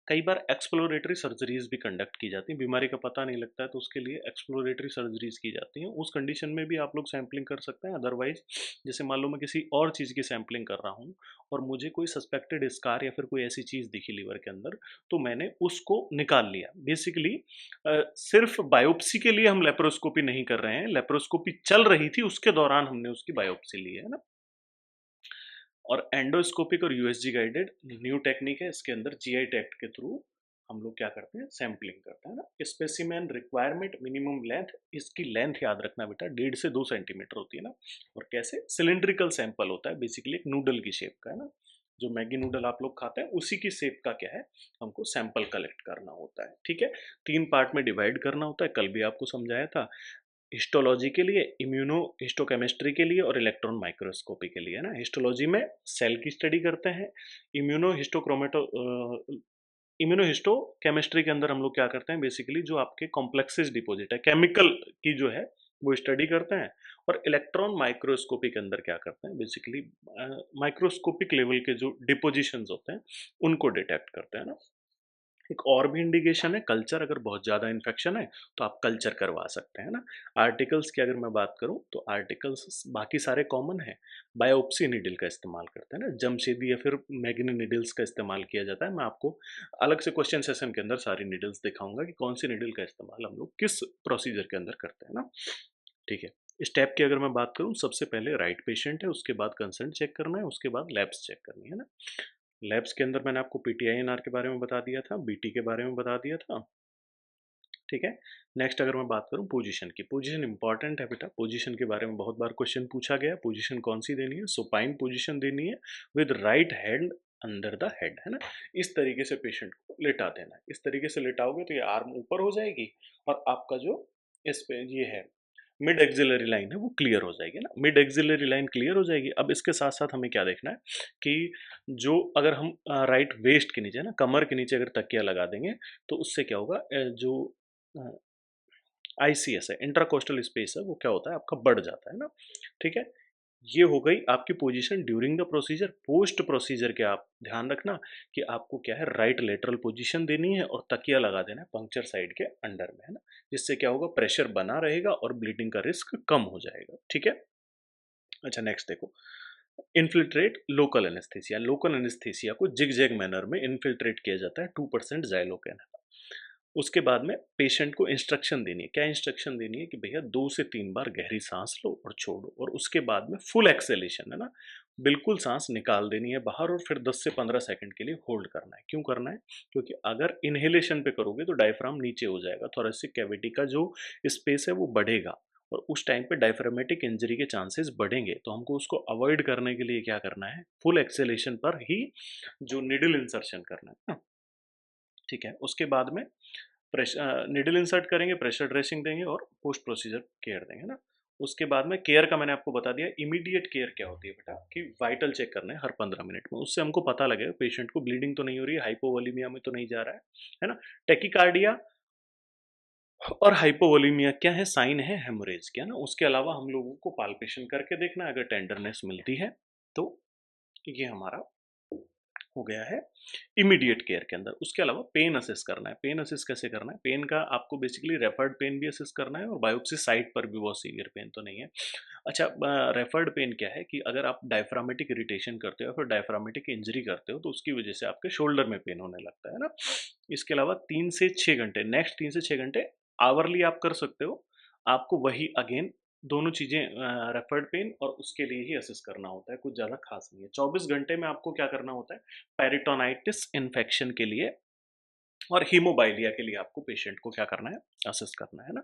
Speaker 1: कई बार एक्सप्लोरेटरी सर्जरीज भी कंडक्ट की जाती हैं, बीमारी का पता नहीं लगता है तो उसके लिए एक्सप्लोरेटरी सर्जरीज की जाती हैं। उस कंडीशन में भी आप लोग सैंपलिंग कर सकते हैं। अदरवाइज जैसे मान लो मैं किसी और चीज़ की सैंपलिंग कर रहा हूँ और मुझे कोई सस्पेक्टेड स्कार या फिर कोई ऐसी चीज़ दिखी लीवर के अंदर, तो मैंने उसको निकाल लिया। बेसिकली सिर्फ बायोप्सी के लिए हम लेप्रोस्कोपी नहीं कर रहे हैं, लेप्रोस्कोपी चल रही थी उसके दौरान हमने उसकी बायोप्सी ली है ना। और एंडोस्कोपिक और यूएसजी गाइडेड न्यू टेक्निक है, इसके अंदर जीआई टैक्ट के थ्रू हम लोग क्या करते हैं, सैंपलिंग करते हैं ना। स्पेसिमेन रिक्वायरमेंट मिनिमम लेंथ, इसकी लेंथ याद रखना बेटा 1.5 से 2 सेंटीमीटर होती है ना। और कैसे, सिलिंड्रिकल सैंपल होता है, बेसिकली एक नूडल की शेप का है ना, जो मैगी नूडल आप लोग खाते हैं उसी की शेप का क्या है, हमको सैंपल कलेक्ट करना होता है। ठीक है, 3 पार्ट में डिवाइड करना होता है, कल भी आपको समझाया था। हिस्टोलॉजी के लिए, इम्यूनो हिस्टोकेमिस्ट्री के लिए और इलेक्ट्रॉन माइक्रोस्कोपी के लिए है ना। हिस्टोलॉजी में सेल की स्टडी करते हैं। इम्यूनो हिस्टोक्रोमेटो इम्यूनो हिस्टो केमिस्ट्री के अंदर हम लोग क्या करते हैं, बेसिकली जो आपके कॉम्प्लेक्सेस डिपॉजिट है केमिकल की जो है वो स्टडी करते हैं। और इलेक्ट्रॉन माइक्रोस्कोपी के अंदर क्या करते हैं, बेसिकली माइक्रोस्कोपिक लेवल के जो डिपोजिशंस होते हैं उनको डिटेक्ट करते हैं ना। एक और भी इंडिकेशन है, कल्चर, अगर बहुत ज़्यादा इन्फेक्शन है तो आप कल्चर करवा सकते हैं ना। आर्टिकल्स की अगर मैं बात करूं तो आर्टिकल्स बाकी सारे कॉमन है। बायोप्सी नीडल का इस्तेमाल करते हैं ना, जमशेदी या फिर मैग्नी नीडल्स का इस्तेमाल किया जाता है। मैं आपको अलग से क्वेश्चन सेशन के अंदर सारी नीडल्स दिखाऊंगा कि कौन सी नीडल का इस्तेमाल हम लोग किस प्रोसीजर के अंदर करते हैं ना। ठीक है, स्टेप की अगर मैं बात करूं, सबसे पहले राइट पेशेंट है, उसके बाद कंसर्न चेक करना है, उसके बाद लैब्स चेक करनी है ना। लैब्स के अंदर मैंने आपको पीटीआईएनआर के बारे में बता दिया था, बीटी के बारे में बता दिया था। ठीक है, नेक्स्ट अगर मैं बात करूं पोजीशन की, पोजीशन इंपॉर्टेंट है बेटा, पोजीशन के बारे में बहुत बार क्वेश्चन पूछा गया। पोजीशन कौन सी देनी है, सुपाइन पोजीशन देनी है with right hand under the head है ना। इस तरीके से पेशेंट को लेटा देना है, इस तरीके से लेटाओगे तो ये आर्म ऊपर हो जाएगी और आपका जो इस पे ये है मिड एक्सिलरी लाइन है वो क्लियर हो जाएगी ना। मिड एक्सिलरी लाइन क्लियर हो जाएगी। अब इसके साथ साथ हमें क्या देखना है कि जो अगर हम राइट वेस्ट के नीचे ना, कमर के नीचे अगर तकिया लगा देंगे तो उससे क्या होगा, जो आईसीएस है, इंट्राकोस्टल स्पेस है, वो क्या होता है आपका बढ़ जाता है ना। ठीक है, ये हो गई आपकी position during the procedure. Post procedure के आप ध्यान रखना कि आपको क्या है, राइट लेटरल पोजीशन देनी है और तकिया लगा देना है पंक्चर साइड के अंडर में है ना। जिससे क्या होगा, प्रेशर बना रहेगा और ब्लीडिंग का रिस्क कम हो जाएगा। ठीक है, अच्छा नेक्स्ट देखो, infiltrate local anaesthesia. Local anaesthesia को जिग जैग मैनर में इन्फिल्ट्रेट किया जाता है 2% जाइलोकेन। उसके बाद में पेशेंट को इंस्ट्रक्शन देनी है। क्या इंस्ट्रक्शन देनी है कि भैया 2 से 3 बार गहरी सांस लो और छोड़ो, और उसके बाद में फुल एक्सेलेशन है ना, बिल्कुल सांस निकाल देनी है बाहर और फिर 10 से 15 सेकंड के लिए होल्ड करना है। क्यों करना है, क्योंकि अगर इनहेलेशन पे करोगे तो डायफ्राम नीचे हो जाएगा, थोरेसिक कैविटी का जो स्पेस है वो बढ़ेगा और उस टाइम पे डायफ्रामेटिक इंजरी के चांसेस बढ़ेंगे। तो हमको उसको अवॉइड करने के लिए क्या करना है, फुल एक्सेलेशन पर ही जो निडल इंसर्शन करना है ना। ठीक है, उसके बाद में प्रेशर निडल इंसर्ट करेंगे, प्रेशर ड्रेसिंग देंगे और पोस्ट प्रोसीजर केयर देंगे ना। उसके बाद में केयर का मैंने आपको बता दिया। इमीडिएट केयर क्या होती है बेटा, कि वाइटल चेक करना है हर 15 मिनट में, उससे हमको पता लगेगा पेशेंट को ब्लीडिंग तो नहीं हो रही है, हाइपोवोलीमिया में तो नहीं जा रहा है ना। टेकिकार्डिया और हाइपोवोलीमिया क्या है, साइन है हेमोरेज क्या ना। उसके अलावा हम लोगों को पाल्पेशन करके देखना है, अगर टेंडरनेस मिलती है तो ये हमारा हो गया है इमीडिएट केयर के अंदर। उसके अलावा पेन असेस करना है। पेन असेस कैसे करना है, पेन का आपको बेसिकली रेफर्ड पेन भी असेस करना है और बायोप्सी साइट पर भी बहुत सीवियर पेन तो नहीं है। अच्छा, रेफर्ड पेन क्या है कि अगर आप डायफ्रामेटिक इरिटेशन करते हो या फिर डायफ्रामेटिक इंजरी करते हो तो उसकी वजह से आपके शोल्डर में पेन होने लगता है ना। इसके अलावा 3 से 6 घंटे, नेक्स्ट 3 से 6 घंटे आवरली आप कर सकते हो। आपको वही अगेन दोनों चीज़ें रेफर्ड पेन और उसके लिए ही असेस करना होता है, कुछ ज़्यादा खास नहीं है। 24 घंटे में आपको क्या करना होता है, पेरिटोनाइटिस इन्फेक्शन के लिए और हीमोबाइलिया के लिए आपको पेशेंट को क्या करना है, असेस करना है ना।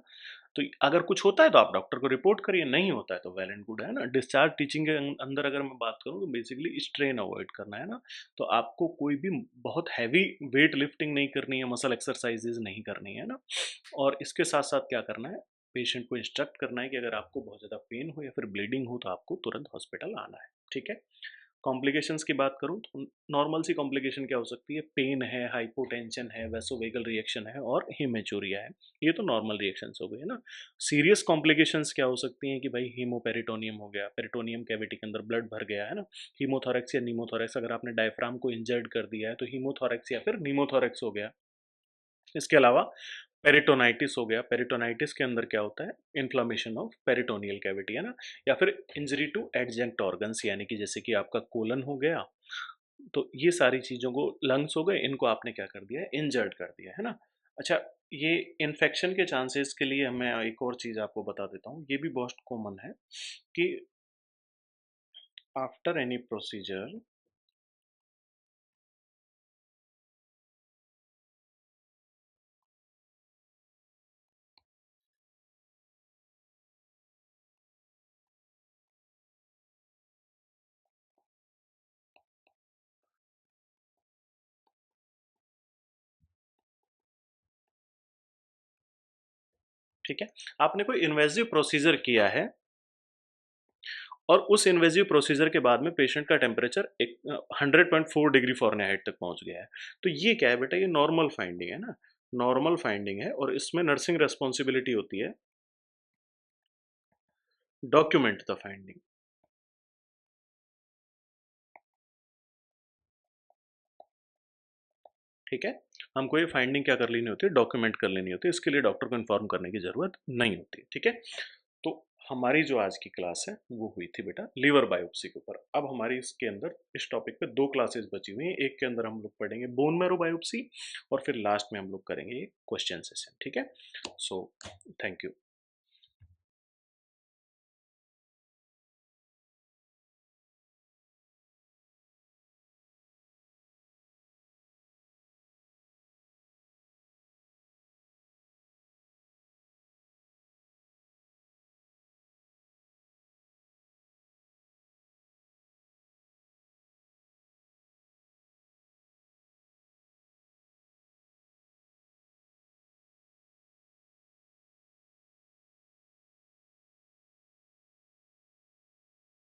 Speaker 1: तो अगर कुछ होता है तो आप डॉक्टर को रिपोर्ट करिए, नहीं होता है तो वेल एंड गुड है ना। डिस्चार्ज टीचिंग के अंदर अगर मैं बात करूँ तो बेसिकली स्ट्रेन अवॉइड करना है ना। तो आपको कोई भी बहुत हैवी वेट लिफ्टिंग नहीं करनी है, मसल एक्सरसाइजेज नहीं करनी है ना। और इसके साथ साथ क्या करना है, पेशेंट को इंस्ट्रक्ट करना है कि अगर आपको बहुत ज़्यादा पेन हो या फिर ब्लीडिंग हो तो आपको तुरंत हॉस्पिटल आना है। ठीक है, कॉम्प्लिकेशंस की बात करूँ तो नॉर्मल सी कॉम्प्लिकेशन क्या हो सकती है, पेन है, हाइपोटेंशन है, वैसोवेगल रिएक्शन है और हेमेचूरिया है। ये तो नॉर्मल रिएक्शंस हो गए, है ना? सीरियस कॉम्प्लिकेशंस क्या हो सकती हैं कि भाई हीमोपेरिटोनियम हो गया, पेरिटोनियम कैविटी के अंदर ब्लड भर गया, है ना? हीमोथोरैक्स या नीमोथोरैक्स, अगर आपने डायफ्राम को इंजर्ड कर दिया है तो हीमोथोरैक्स या फिर नीमोथोरैक्स हो गया। इसके अलावा पेरिटोनाइटिस हो गया, पेरिटोनाइटिस के अंदर क्या होता है, इन्फ्लामेशन ऑफ पेरिटोनियल कैविटी, है ना? या फिर इंजरी टू एडजेंक्ट ऑर्गन्स, यानी कि जैसे कि आपका कोलन हो गया, तो ये सारी चीज़ों को, लंग्स हो गए, इनको आपने क्या कर दिया है, इंजर्ड कर दिया है ना? अच्छा, ये इन्फेक्शन के चांसेस के लिए मैं एक और चीज़ आपको बता देता हूँ, ये भी बहुत कॉमन है कि आफ्टर एनी प्रोसीजर, ठीक है, आपने कोई इन्वेसिव प्रोसीजर किया है और उस इन्वेसिव प्रोसीजर के बाद में पेशेंट का टेम्परेचर 100.4 डिग्री फ़ारेनहाइट तक पहुँच गया है। तो ये क्या है बेटा, ये नॉर्मल फाइंडिंग है ना, नॉर्मल फाइंडिंग है और इसमें नर्सिंग रिस्पॉन्सिबिलिटी होती है, डॉक्यूमेंट द फाइंडिंग। ठीक है? हमको ये फाइंडिंग क्या कर लेनी होती है, डॉक्यूमेंट कर लेनी होती है, इसके लिए डॉक्टर को इन्फॉर्म करने की ज़रूरत नहीं होती, ठीक है? तो हमारी जो आज की क्लास है, वो हुई थी बेटा लीवर बायोप्सी के ऊपर। अब हमारी इसके अंदर इस टॉपिक पे 2 क्लासेस बची हुई हैं, एक के अंदर हम लोग पढ़ेंगे बोन मैरो बायोप्सी और फिर लास्ट में हम लोग करेंगे एक क्वेश्चन सेशन, ठीक है? So thank you.